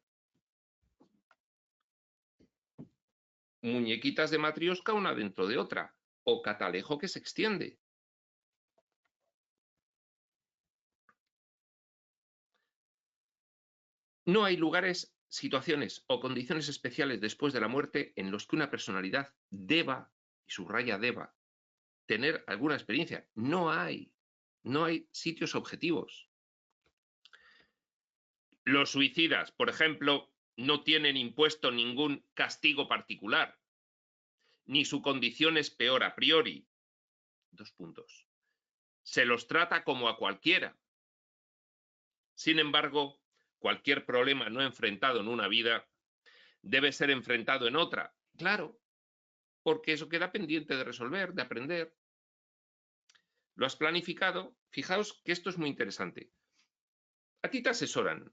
Muñequitas de Matrioska una dentro de otra, o catalejo que se extiende. No hay lugares, situaciones o condiciones especiales después de la muerte en los que una personalidad deba, y subraya deba, tener alguna experiencia. No hay sitios objetivos. Los suicidas, por ejemplo, no tienen impuesto ningún castigo particular, ni su condición es peor a priori. 2 puntos. Se los trata como a cualquiera. Sin embargo, cualquier problema no enfrentado en una vida debe ser enfrentado en otra. Claro, porque eso queda pendiente de resolver, de aprender. ¿Lo has planificado? Fijaos que esto es muy interesante. A ti te asesoran.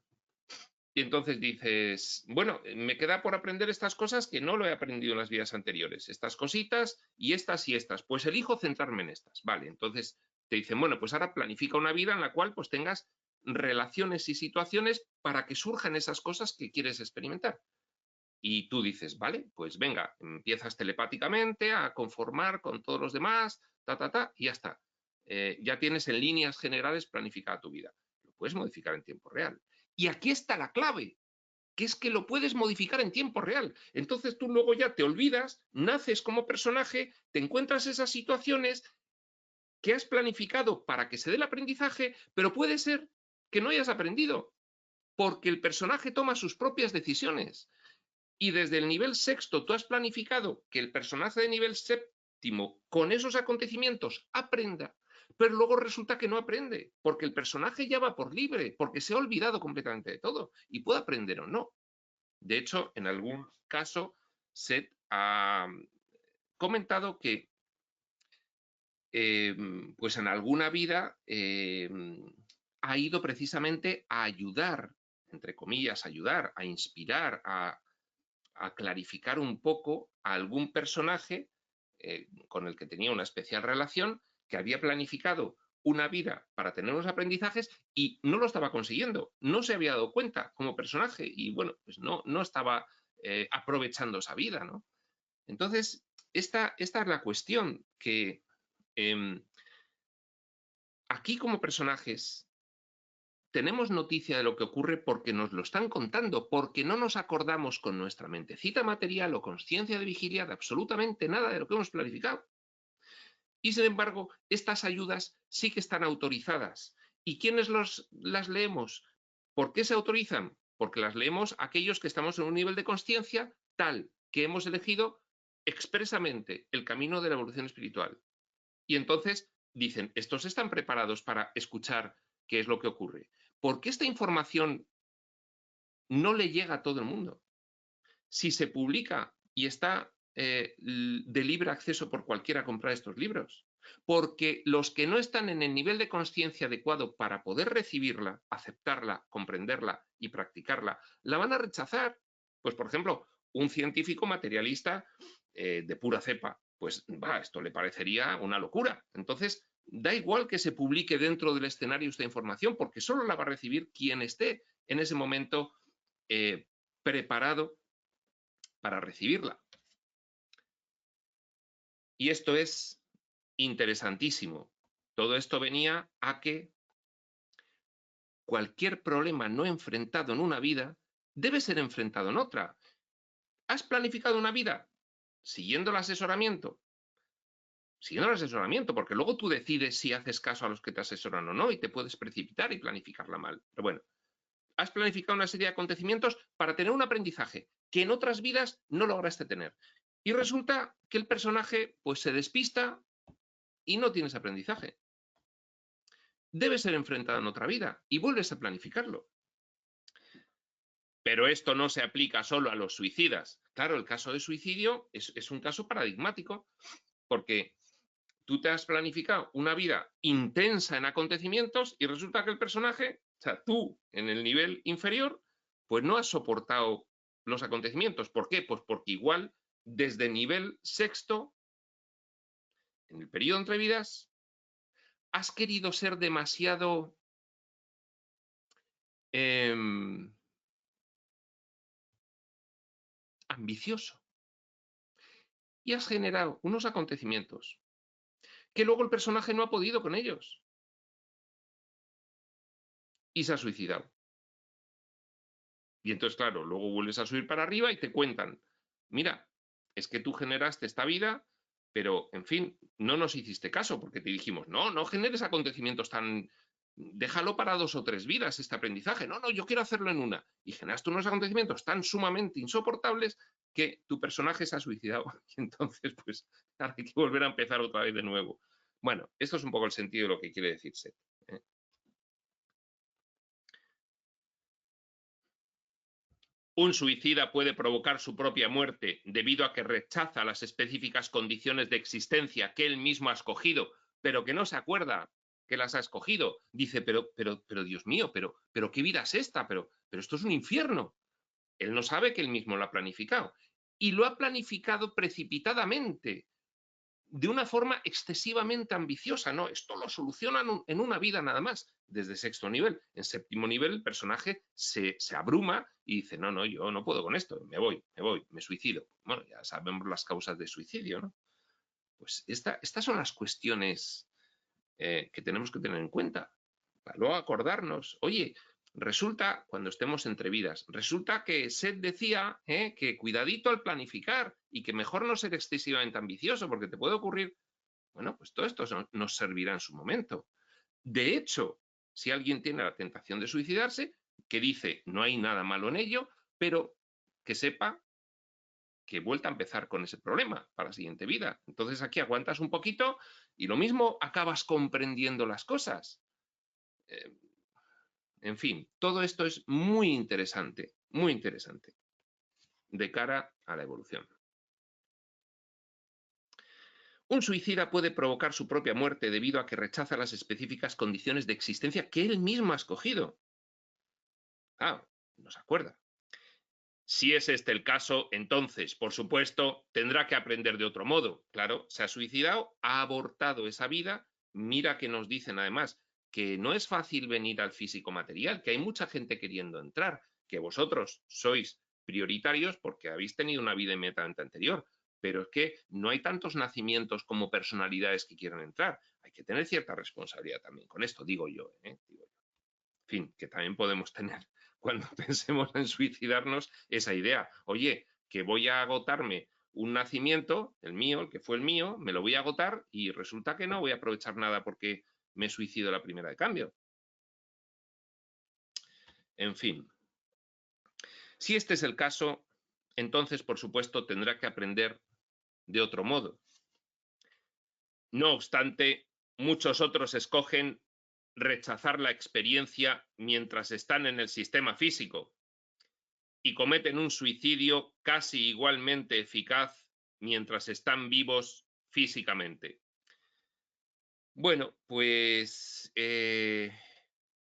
Y entonces dices, bueno, me queda por aprender estas cosas que no lo he aprendido en las vidas anteriores. Estas cositas y estas y estas. Pues elijo centrarme en estas. Vale, entonces te dicen, bueno, pues ahora planifica una vida en la cual pues tengas relaciones y situaciones para que surjan esas cosas que quieres experimentar. Y tú dices, vale, pues venga, empiezas telepáticamente a conformar con todos los demás, y ya está. Ya tienes en líneas generales planificada tu vida. Lo puedes modificar en tiempo real. Y aquí está la clave, que es que lo puedes modificar en tiempo real. Entonces tú luego ya te olvidas, naces como personaje, te encuentras esas situaciones que has planificado para que se dé el aprendizaje, pero puede ser que no hayas aprendido, porque el personaje toma sus propias decisiones. Y desde el nivel sexto tú has planificado que el personaje de nivel séptimo con esos acontecimientos aprenda, pero luego resulta que no aprende, porque el personaje ya va por libre, porque se ha olvidado completamente de todo y puede aprender o no. De hecho, en algún caso, Seth ha comentado que pues en alguna vida ha ido precisamente a ayudar, entre comillas, ayudar, a inspirar, a clarificar un poco a algún personaje con el que tenía una especial relación, que había planificado una vida para tener unos aprendizajes y no lo estaba consiguiendo, no se había dado cuenta como personaje y bueno, pues no estaba aprovechando esa vida, ¿no? Entonces, esta es la cuestión, que aquí como personajes tenemos noticia de lo que ocurre porque nos lo están contando, porque no nos acordamos con nuestra mentecita material o consciencia de vigilia de absolutamente nada de lo que hemos planificado. Y sin embargo, estas ayudas sí que están autorizadas. ¿Y quiénes las leemos? ¿Por qué se autorizan? Porque las leemos aquellos que estamos en un nivel de consciencia tal que hemos elegido expresamente el camino de la evolución espiritual. Y entonces dicen, estos están preparados para escuchar qué es lo que ocurre. ¿Por qué esta información no le llega a todo el mundo? Si se publica y está de libre acceso por cualquiera a comprar estos libros. Porque los que no están en el nivel de conciencia adecuado para poder recibirla, aceptarla, comprenderla y practicarla, la van a rechazar. Pues, por ejemplo, un científico materialista de pura cepa, pues esto le parecería una locura. Entonces, da igual que se publique dentro del escenario esta información, porque solo la va a recibir quien esté en ese momento preparado para recibirla. Y esto es interesantísimo. Todo esto venía a que cualquier problema no enfrentado en una vida debe ser enfrentado en otra. ¿Has planificado una vida? Siguiendo el asesoramiento. Siguiendo el asesoramiento, porque luego tú decides si haces caso a los que te asesoran o no y te puedes precipitar y planificarla mal. Pero bueno, has planificado una serie de acontecimientos para tener un aprendizaje que en otras vidas no lograste tener. Y resulta que el personaje pues se despista y no tienes aprendizaje. Debe ser enfrentado en otra vida y vuelves a planificarlo. Pero esto no se aplica solo a los suicidas. Claro, el caso de suicidio es un caso paradigmático porque tú te has planificado una vida intensa en acontecimientos y resulta que el personaje, o sea, tú en el nivel inferior, pues no has soportado los acontecimientos. ¿Por qué? Pues porque igual desde nivel sexto, en el periodo entre vidas, has querido ser demasiado ambicioso y has generado unos acontecimientos que luego el personaje no ha podido con ellos y se ha suicidado. Y entonces, claro, luego vuelves a subir para arriba y te cuentan, mira, es que tú generaste esta vida, pero, en fin, no nos hiciste caso porque te dijimos, no generes acontecimientos tan... Déjalo para 2 o 3 vidas este aprendizaje. No, yo quiero hacerlo en una. Y generaste unos acontecimientos tan sumamente insoportables que tu personaje se ha suicidado. Y entonces, pues, ahora hay que volver a empezar otra vez de nuevo. Bueno, esto es un poco el sentido de lo que quiere decirse. Un suicida puede provocar su propia muerte debido a que rechaza las específicas condiciones de existencia que él mismo ha escogido, pero que no se acuerda que las ha escogido. Dice, pero Dios mío, pero ¿qué vida es esta? Pero esto es un infierno. Él no sabe que él mismo lo ha planificado. Y lo ha planificado precipitadamente, de una forma excesivamente ambiciosa. No, esto lo solucionan en una vida nada más, desde sexto nivel. En séptimo nivel el personaje se abruma y dice, no, yo no puedo con esto, me voy, me suicido. Bueno, ya sabemos las causas de suicidio, ¿no? Pues estas son las cuestiones que tenemos que tener en cuenta. Para luego acordarnos, oye, resulta, cuando estemos entre vidas, resulta que Seth decía que cuidadito al planificar y que mejor no ser excesivamente ambicioso porque te puede ocurrir. Bueno, pues todo esto nos servirá en su momento. De hecho, si alguien tiene la tentación de suicidarse, que dice no hay nada malo en ello, pero que sepa que vuelta a empezar con ese problema para la siguiente vida. Entonces aquí aguantas un poquito y lo mismo acabas comprendiendo las cosas. En fin, todo esto es muy interesante de cara a la evolución. Un suicida puede provocar su propia muerte debido a que rechaza las específicas condiciones de existencia que él mismo ha escogido. No se acuerda. Si es este el caso, entonces, por supuesto, tendrá que aprender de otro modo. Claro, se ha suicidado, ha abortado esa vida. Mira que nos dicen además que no es fácil venir al físico material, que hay mucha gente queriendo entrar, que vosotros sois prioritarios porque habéis tenido una vida inmediatamente anterior, pero es que no hay tantos nacimientos como personalidades que quieran entrar. Hay que tener cierta responsabilidad también con esto, digo yo. En fin, que también podemos tener cuando pensemos en suicidarnos esa idea. Oye, que voy a agotarme un nacimiento, el mío, el que fue el mío, me lo voy a agotar y resulta que no voy a aprovechar nada porque me suicido la primera de cambio. En fin. Si este es el caso, entonces, por supuesto, tendrá que aprender de otro modo. No obstante, muchos otros escogen rechazar la experiencia mientras están en el sistema físico y cometen un suicidio casi igualmente eficaz mientras están vivos físicamente. Bueno, pues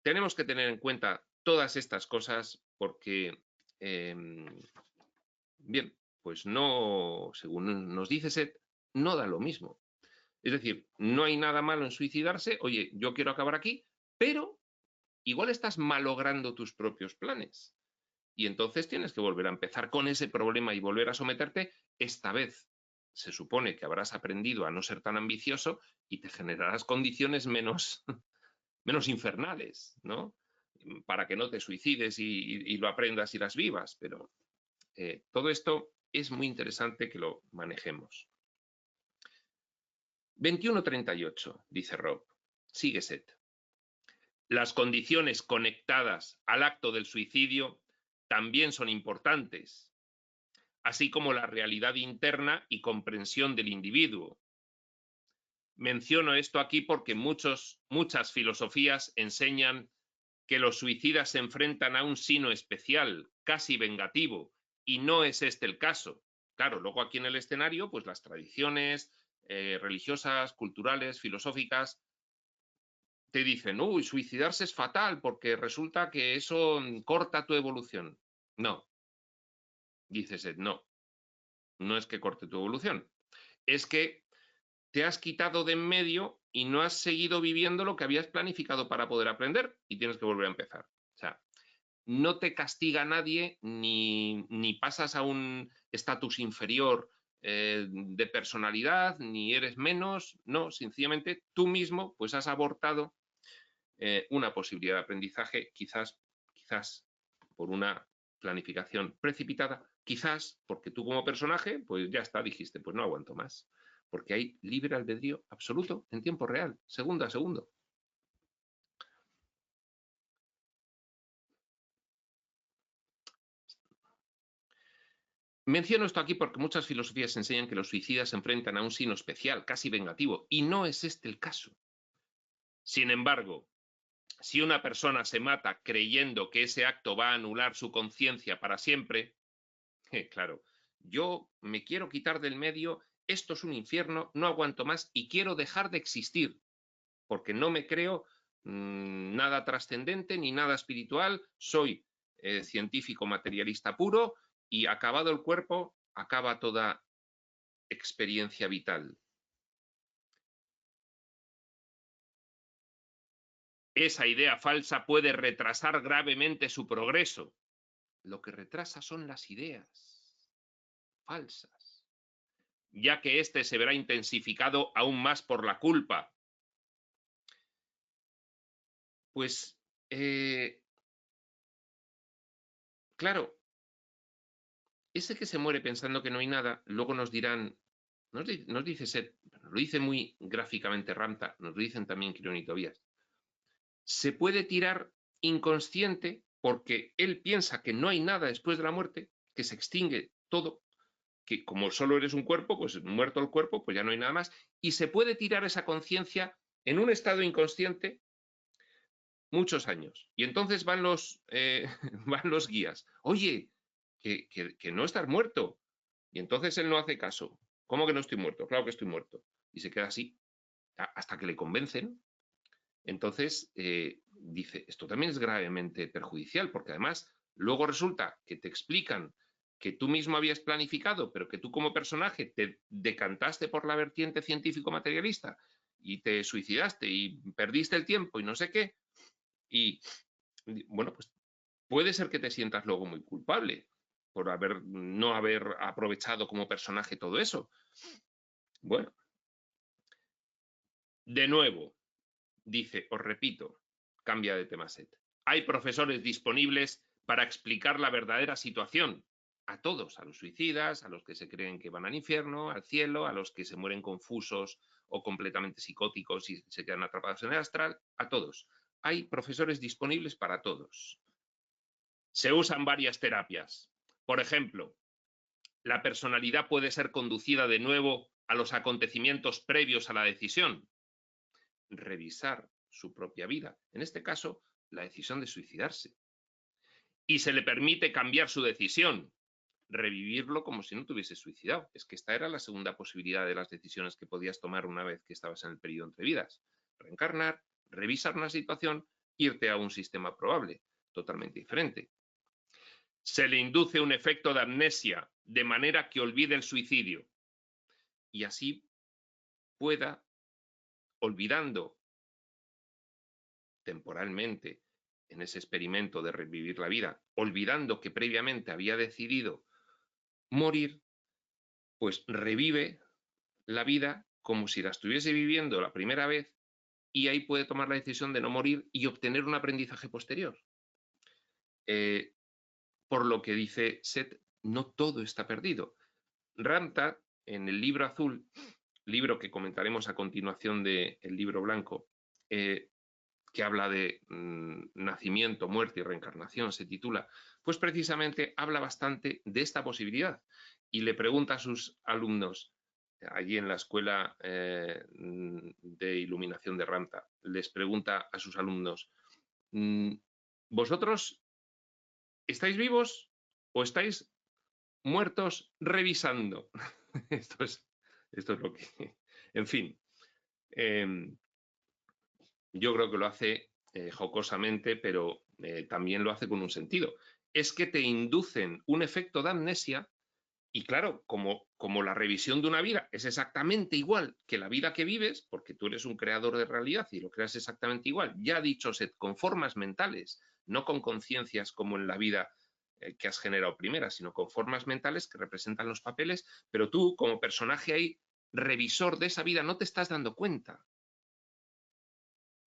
tenemos que tener en cuenta todas estas cosas porque, bien, pues no, según nos dice Seth, no da lo mismo. Es decir, no hay nada malo en suicidarse, oye, yo quiero acabar aquí, pero igual estás malogrando tus propios planes. Y entonces tienes que volver a empezar con ese problema y volver a someterte. Esta vez se supone que habrás aprendido a no ser tan ambicioso y te generarás condiciones menos, menos infernales, ¿no? Para que no te suicides y lo aprendas y las vivas. Pero todo esto es muy interesante que lo manejemos. 21:38, dice Rob. Sigue Seth. Las condiciones conectadas al acto del suicidio también son importantes, así como la realidad interna y comprensión del individuo. Menciono esto aquí porque muchas filosofías enseñan que los suicidas se enfrentan a un sino especial, casi vengativo, y no es este el caso. Claro, luego aquí en el escenario, pues las tradiciones religiosas, culturales, filosóficas, te dicen, uy, suicidarse es fatal porque resulta que eso corta tu evolución. No, dices, no, no es que corte tu evolución, es que te has quitado de en medio y no has seguido viviendo lo que habías planificado para poder aprender y tienes que volver a empezar. O sea, no te castiga nadie ni pasas a un estatus inferior de personalidad, ni eres menos, no, sencillamente tú mismo pues has abortado una posibilidad de aprendizaje, quizás por una planificación precipitada, quizás porque tú como personaje, pues ya está, dijiste, pues no aguanto más, porque hay libre albedrío absoluto en tiempo real, segundo a segundo. Menciono esto aquí porque muchas filosofías enseñan que los suicidas se enfrentan a un sino especial, casi vengativo, y no es este el caso. Sin embargo, si una persona se mata creyendo que ese acto va a anular su conciencia para siempre, claro, yo me quiero quitar del medio, esto es un infierno, no aguanto más y quiero dejar de existir, porque no me creo nada trascendente ni nada espiritual, soy científico materialista puro y acabado el cuerpo, acaba toda experiencia vital. Esa idea falsa puede retrasar gravemente su progreso. Lo que retrasa son las ideas falsas, ya que éste se verá intensificado aún más por la culpa. Pues, claro, ese que se muere pensando que no hay nada, luego nos dirán, nos dice Seth, nos lo dice muy gráficamente Ramta, nos lo dicen también Quirón y Tobías, se puede tirar inconsciente porque él piensa que no hay nada después de la muerte, que se extingue todo, que como solo eres un cuerpo, pues muerto el cuerpo, pues ya no hay nada más, y se puede tirar esa conciencia en un estado inconsciente muchos años. Y entonces van van los guías, oye, que no estás muerto. Y entonces él no hace caso. ¿Cómo que no estoy muerto? Claro que estoy muerto. Y se queda así, hasta que le convencen. Entonces dice, esto también es gravemente perjudicial, porque además luego resulta que te explican que tú mismo habías planificado, pero que tú como personaje te decantaste por la vertiente científico-materialista y te suicidaste y perdiste el tiempo y no sé qué. Y bueno, pues puede ser que te sientas luego muy culpable por no haber aprovechado como personaje todo eso. Bueno, de nuevo, dice, os repito, cambia de tema Seth. Hay profesores disponibles para explicar la verdadera situación. a todos, a los suicidas, a los que se creen que van al infierno, al cielo, a los que se mueren confusos o completamente psicóticos y se quedan atrapados en el astral, a todos. Hay profesores disponibles para todos. Se usan varias terapias. Por ejemplo, la personalidad puede ser conducida de nuevo a los acontecimientos previos a la decisión. Revisar su propia vida, en este caso, la decisión de suicidarse. Y se le permite cambiar su decisión, revivirlo como si no te hubiese suicidado. Es que esta era la segunda posibilidad de las decisiones que podías tomar una vez que estabas en el periodo entre vidas. Reencarnar, revisar una situación, irte a un sistema probable, totalmente diferente. Se le induce un efecto de amnesia, de manera que olvide el suicidio. Y así pueda, olvidando temporalmente en ese experimento de revivir la vida, olvidando que previamente había decidido morir, pues revive la vida como si la estuviese viviendo la primera vez y ahí puede tomar la decisión de no morir y obtener un aprendizaje posterior. Por lo que dice Seth, no todo está perdido. Ramtha, en el libro azul, libro que comentaremos a continuación del libro blanco, que habla de nacimiento, muerte y reencarnación, se titula, pues precisamente habla bastante de esta posibilidad y le pregunta a sus alumnos, allí en la escuela de iluminación de Ramtha, les pregunta a sus alumnos, ¿vosotros estáis vivos o estáis muertos revisando? Esto es lo que... En fin, yo creo que lo hace jocosamente, pero también lo hace con un sentido. Es que te inducen un efecto de amnesia y claro, como la revisión de una vida es exactamente igual que la vida que vives, porque tú eres un creador de realidad y lo creas exactamente igual, ya dicho Seth, con formas mentales, no con conciencias como en la vida que has generado primera, sino con formas mentales que representan los papeles, pero tú como personaje ahí, revisor de esa vida, no te estás dando cuenta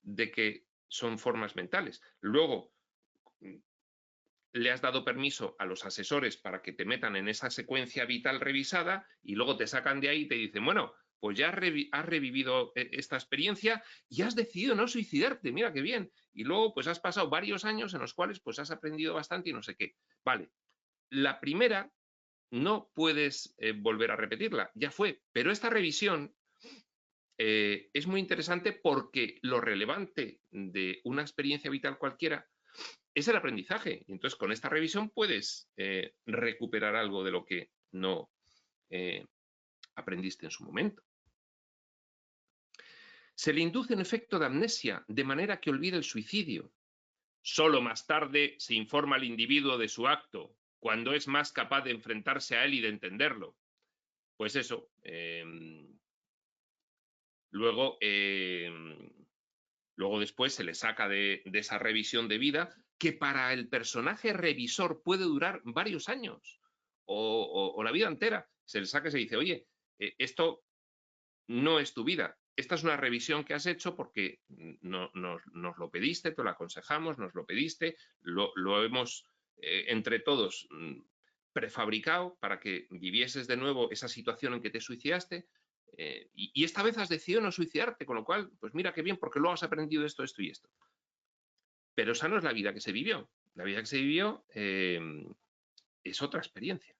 de que son formas mentales. Luego, le has dado permiso a los asesores para que te metan en esa secuencia vital revisada y luego te sacan de ahí y te dicen, bueno, pues ya has revivido esta experiencia y has decidido no suicidarte, mira qué bien. Y luego pues has pasado varios años en los cuales pues has aprendido bastante y no sé qué. Vale, la primera no puedes volver a repetirla, ya fue, pero esta revisión es muy interesante porque lo relevante de una experiencia vital cualquiera es el aprendizaje. Y entonces, con esta revisión puedes recuperar algo de lo que no aprendiste en su momento. Se le induce un efecto de amnesia, de manera que olvide el suicidio. Solo más tarde se informa al individuo de su acto, cuando es más capaz de enfrentarse a él y de entenderlo. Pues eso. Luego después se le saca de esa revisión de vida que para el personaje revisor puede durar varios años o la vida entera. Se le saca y se dice, oye, esto no es tu vida. Esta es una revisión que has hecho porque nos lo pediste, te lo aconsejamos, nos lo pediste, lo hemos entre todos prefabricado para que vivieses de nuevo esa situación en que te suicidaste. Y esta vez has decidido no suicidarte, con lo cual, pues mira qué bien, porque luego has aprendido esto, esto y esto. Pero esa no es la vida que se vivió. La vida que se vivió es otra experiencia.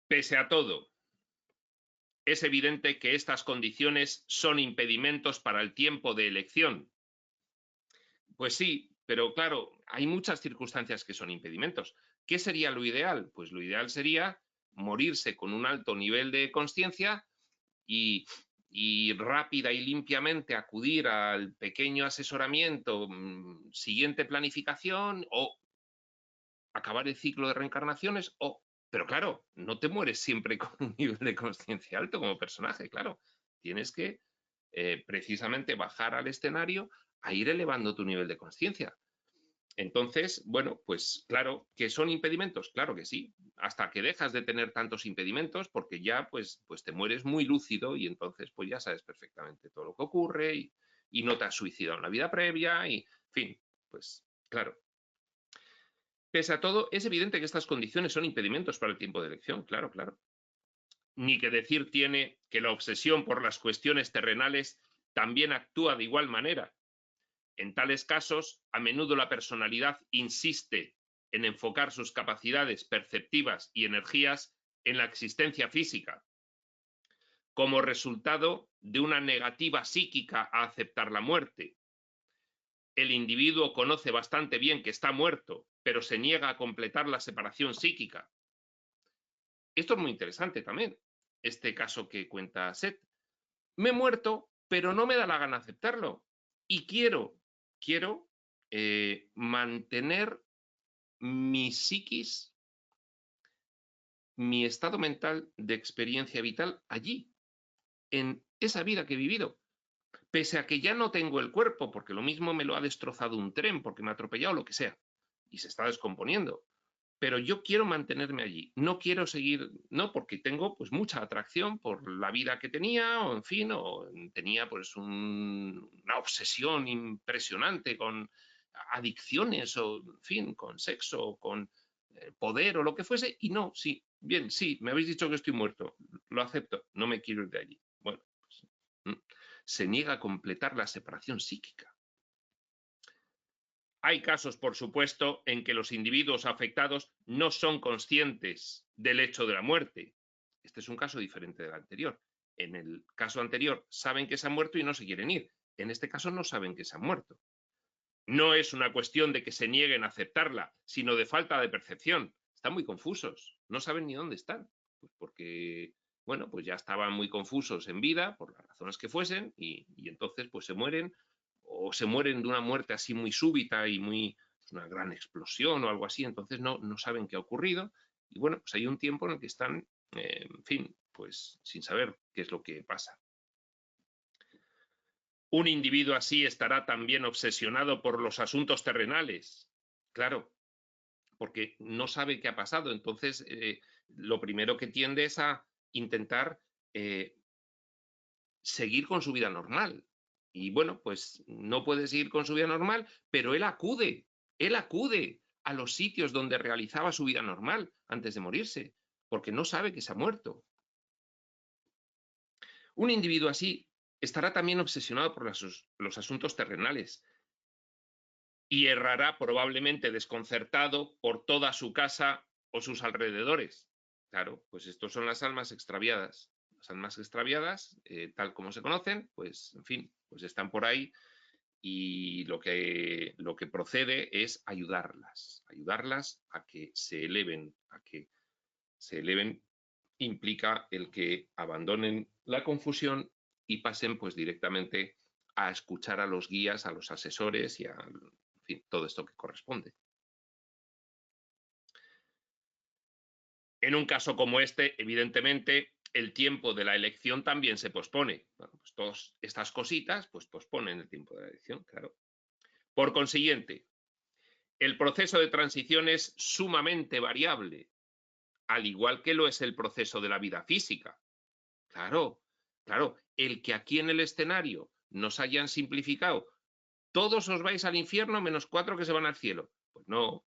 Pese a todo, es evidente que estas condiciones son impedimentos para el tiempo de elección. Pues sí, pero claro, hay muchas circunstancias que son impedimentos. ¿Qué sería lo ideal? Pues lo ideal sería morirse con un alto nivel de consciencia y rápida y limpiamente acudir al pequeño asesoramiento, siguiente planificación o acabar el ciclo de reencarnaciones pero claro, no te mueres siempre con un nivel de consciencia alto como personaje, claro. Tienes que precisamente bajar al escenario a ir elevando tu nivel de consciencia. Entonces, bueno, pues claro, ¿que son impedimentos? Claro que sí, hasta que dejas de tener tantos impedimentos porque ya pues te mueres muy lúcido y entonces pues ya sabes perfectamente todo lo que ocurre y no te has suicidado en la vida previa y, en fin, pues claro. Pese a todo, es evidente que estas condiciones son impedimentos para el tiempo de elección, claro, claro. Ni que decir tiene que la obsesión por las cuestiones terrenales también actúa de igual manera. En tales casos, a menudo la personalidad insiste en enfocar sus capacidades perceptivas y energías en la existencia física, como resultado de una negativa psíquica a aceptar la muerte. El individuo conoce bastante bien que está muerto, pero se niega a completar la separación psíquica. Esto es muy interesante también, este caso que cuenta Seth. Me he muerto, pero no me da la gana aceptarlo. Y quiero mantener mi psiquis, mi estado mental de experiencia vital allí, en esa vida que he vivido. Pese a que ya no tengo el cuerpo, porque lo mismo me lo ha destrozado un tren, porque me ha atropellado, lo que sea, y se está descomponiendo. Pero yo quiero mantenerme allí, no quiero seguir, no, porque tengo pues mucha atracción por la vida que tenía, o en fin, o tenía pues una obsesión impresionante con adicciones, o en fin, con sexo, con poder, o lo que fuese, y no, sí, bien, sí, me habéis dicho que estoy muerto, lo acepto, no me quiero ir de allí. Bueno, pues, se niega a completar la separación psíquica. Hay casos, por supuesto, en que los individuos afectados no son conscientes del hecho de la muerte. Este es un caso diferente del anterior. En el caso anterior saben que se han muerto y no se quieren ir. En este caso no saben que se han muerto. No es una cuestión de que se nieguen a aceptarla, sino de falta de percepción. Están muy confusos, no saben ni dónde están. Pues porque, bueno, pues ya estaban muy confusos en vida, por las razones que fuesen, y entonces pues se mueren, o se mueren de una muerte así muy súbita y muy, una gran explosión o algo así, entonces no saben qué ha ocurrido, y bueno, pues hay un tiempo en el que están, en fin, pues sin saber qué es lo que pasa. Un individuo así estará también obsesionado por los asuntos terrenales, claro, porque no sabe qué ha pasado, entonces lo primero que tiende es a intentar seguir con su vida normal. Y bueno, pues no puede seguir con su vida normal, pero él acude a los sitios donde realizaba su vida normal antes de morirse, porque no sabe que se ha muerto. Un individuo así estará también obsesionado por los asuntos terrenales y errará probablemente desconcertado por toda su casa o sus alrededores. Claro, pues estos son las almas extraviadas. Las almas extraviadas, tal como se conocen, pues en fin, pues están por ahí, y lo que procede es ayudarlas a que se eleven, implica el que abandonen la confusión y pasen pues directamente a escuchar a los guías, a los asesores y a, en fin, todo esto que corresponde. En un caso como este, evidentemente, el tiempo de la elección también se pospone. Bueno, pues todas estas cositas pues posponen el tiempo de la elección, claro. Por consiguiente, el proceso de transición es sumamente variable, al igual que lo es el proceso de la vida física. Claro, claro, el que aquí en el escenario nos hayan simplificado, todos os vais al infierno menos 4 que se van al cielo. Pues no,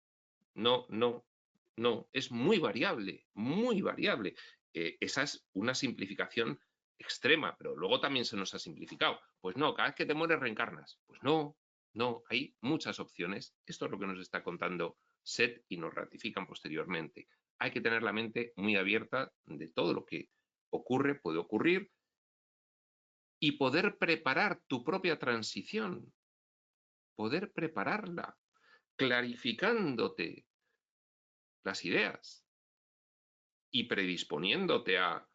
es muy variable, muy variable. Esa es una simplificación extrema, pero luego también se nos ha simplificado. Pues no, cada vez que te mueres reencarnas. Pues no, hay muchas opciones. Esto es lo que nos está contando Seth y nos ratifican posteriormente. Hay que tener la mente muy abierta de todo lo que ocurre, puede ocurrir, y poder preparar tu propia transición, poder prepararla, clarificándote las ideas y predisponiéndote a,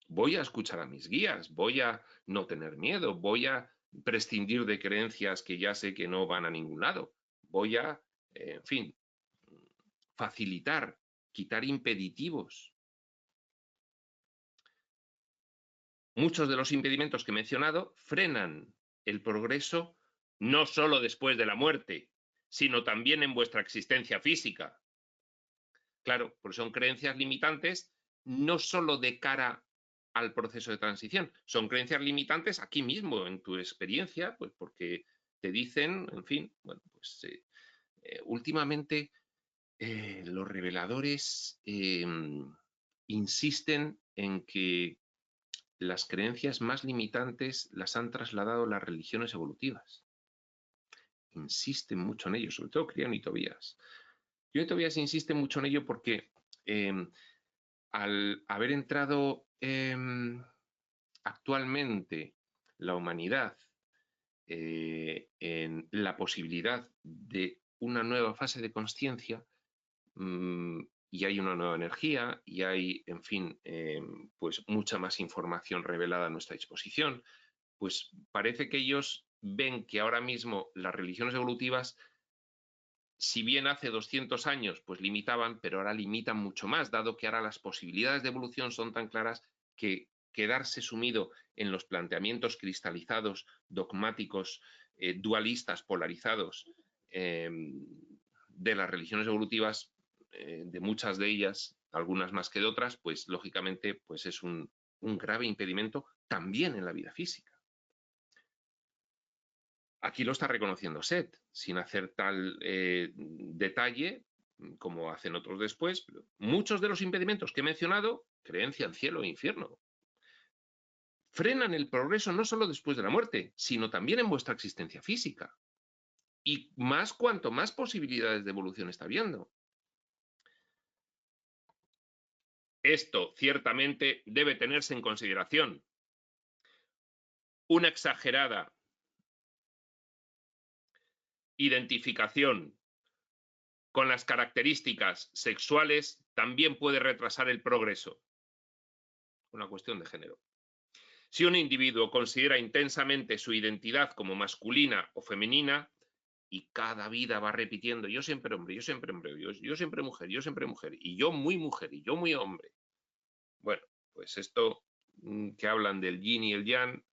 voy a escuchar a mis guías, voy a no tener miedo, voy a prescindir de creencias que ya sé que no van a ningún lado, voy a, en fin, facilitar, quitar impeditivos. Muchos de los impedimentos que he mencionado frenan el progreso no solo después de la muerte, sino también en vuestra existencia física. Claro, porque son creencias limitantes no solo de cara al proceso de transición, son creencias limitantes aquí mismo, en tu experiencia, pues porque te dicen, en fin, bueno, pues últimamente los reveladores insisten en que las creencias más limitantes las han trasladado las religiones evolutivas. Insisten mucho en ello, sobre todo Criano y Tobías. Criano y Tobías insisten mucho en ello porque al haber entrado actualmente la humanidad en la posibilidad de una nueva fase de consciencia, y hay una nueva energía y hay, en fin, pues mucha más información revelada a nuestra disposición, pues parece que ellos ven que ahora mismo las religiones evolutivas, si bien hace 200 años pues limitaban, pero ahora limitan mucho más, dado que ahora las posibilidades de evolución son tan claras que quedarse sumido en los planteamientos cristalizados, dogmáticos, dualistas, polarizados de las religiones evolutivas, de muchas de ellas, algunas más que de otras, pues lógicamente pues es un grave impedimento también en la vida física. Aquí lo está reconociendo Set, sin hacer tal detalle como hacen otros después. Pero muchos de los impedimentos que he mencionado, creencia en cielo e infierno, frenan el progreso no solo después de la muerte, sino también en vuestra existencia física. Y más cuanto más posibilidades de evolución está habiendo. Esto ciertamente debe tenerse en consideración. Una exagerada identificación con las características sexuales también puede retrasar el progreso. Una cuestión de género. Si un individuo considera intensamente su identidad como masculina o femenina y cada vida va repitiendo yo siempre hombre, yo siempre hombre, yo siempre mujer, yo siempre mujer, y yo muy hombre. Bueno, pues esto que hablan del yin y el yang,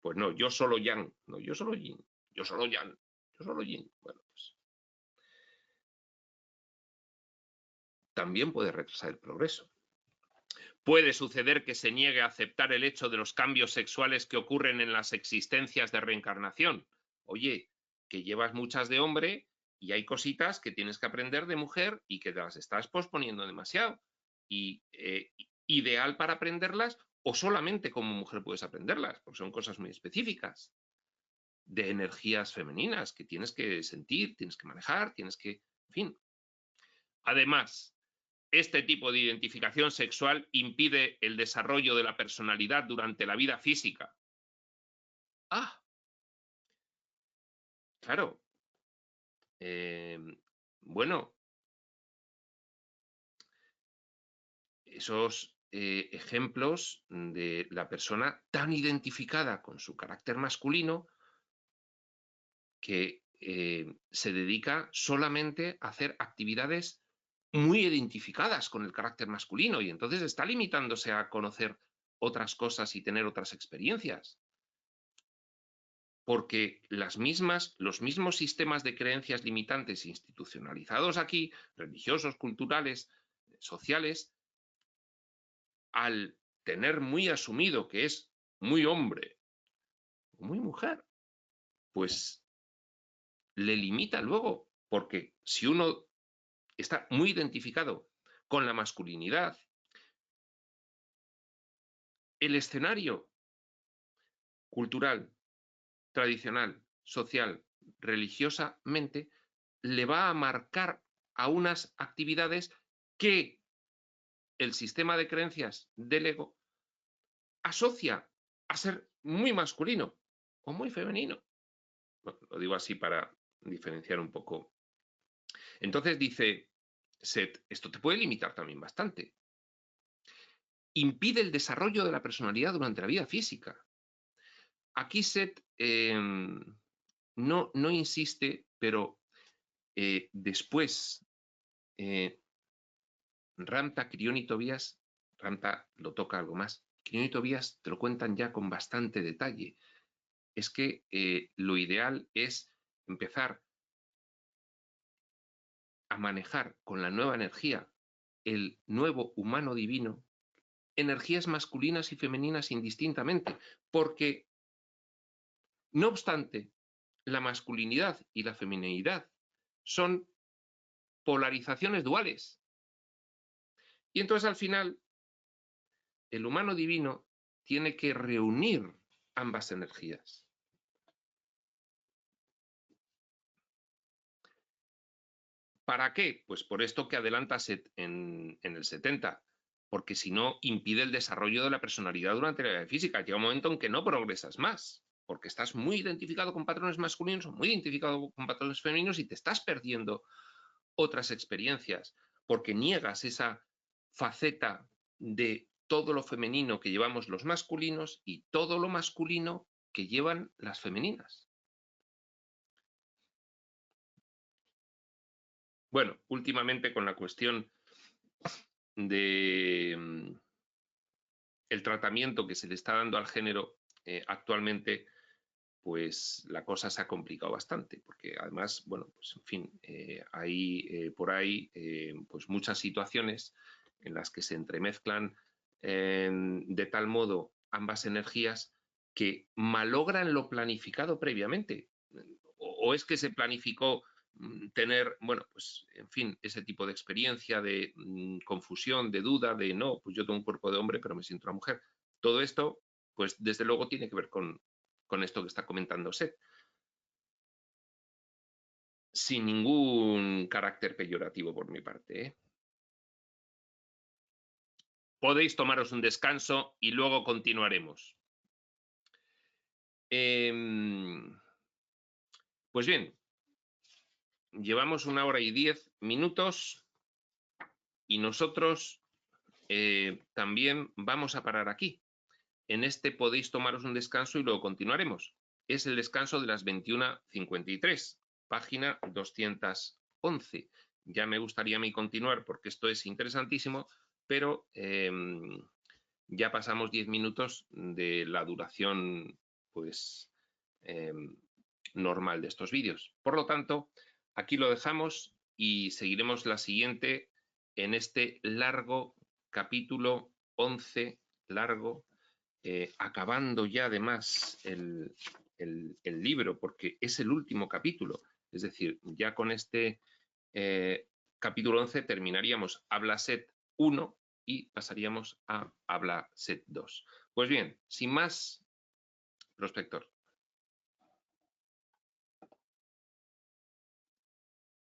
pues no, yo solo yang, no, yo solo yin, yo solo yang, yo solo yin. Bueno, pues también puede retrasar el progreso. Puede suceder que se niegue a aceptar el hecho de los cambios sexuales que ocurren en las existencias de reencarnación. Oye, que llevas muchas de hombre y hay cositas que tienes que aprender de mujer y que te las estás posponiendo demasiado. Y ideal para aprenderlas o solamente como mujer puedes aprenderlas, porque son cosas muy específicas de energías femeninas que tienes que sentir, tienes que manejar, tienes que, en fin. Además, este tipo de identificación sexual impide el desarrollo de la personalidad durante la vida física. Ah, claro. Bueno, esos ejemplos de la persona tan identificada con su carácter masculino que se dedica solamente a hacer actividades muy identificadas con el carácter masculino y entonces está limitándose a conocer otras cosas y tener otras experiencias. Porque los mismos sistemas de creencias limitantes institucionalizados aquí, religiosos, culturales, sociales, al tener muy asumido que es muy hombre o muy mujer, pues le limita luego, porque si uno está muy identificado con la masculinidad, el escenario cultural, tradicional, social, religiosamente, le va a marcar a unas actividades que el sistema de creencias del ego asocia a ser muy masculino o muy femenino. Bueno, lo digo así para diferenciar un poco. Entonces dice Set, esto te puede limitar también bastante. Impide el desarrollo de la personalidad durante la vida física. Aquí Set no insiste, pero después Ramta, Crión y Tobías, Ramta lo toca algo más, Crión y Tobías te lo cuentan ya con bastante detalle. Es que lo ideal es empezar a manejar con la nueva energía el nuevo humano divino, energías masculinas y femeninas indistintamente, porque no obstante, la masculinidad y la feminidad son polarizaciones duales. Y entonces al final, el humano divino tiene que reunir ambas energías. ¿Para qué? Pues por esto que adelanta en el 70, porque si no impide el desarrollo de la personalidad durante la vida física. Llega un momento en que no progresas más, porque estás muy identificado con patrones masculinos, muy identificado con patrones femeninos y te estás perdiendo otras experiencias, porque niegas esa faceta de todo lo femenino que llevamos los masculinos y todo lo masculino que llevan las femeninas. Bueno, últimamente con la cuestión de el tratamiento que se le está dando al género actualmente, pues la cosa se ha complicado bastante, porque además, bueno, pues en fin, hay por ahí pues muchas situaciones en las que se entremezclan de tal modo ambas energías que malogran lo planificado previamente. O es que se planificó tener, bueno, pues en fin, ese tipo de experiencia de confusión, de duda, de no, pues yo tengo un cuerpo de hombre pero me siento una mujer. Todo esto, pues desde luego tiene que ver con esto que está comentando Seth. Sin ningún carácter peyorativo por mi parte, ¿eh? Podéis tomaros un descanso y luego continuaremos. Pues bien, llevamos 1 hora y 10 minutos y nosotros también vamos a parar aquí. En este podéis tomaros un descanso y luego continuaremos. Es el descanso de las 21:53, página 211. Ya me gustaría a mí continuar porque esto es interesantísimo, pero ya pasamos 10 minutos de la duración pues normal de estos vídeos. Por lo tanto, aquí lo dejamos y seguiremos la siguiente en este largo capítulo 11, largo, acabando ya además el libro, porque es el último capítulo. Es decir, ya con este capítulo 11 terminaríamos Habla Set 1 y pasaríamos a Habla Set 2. Pues bien, sin más, prospector.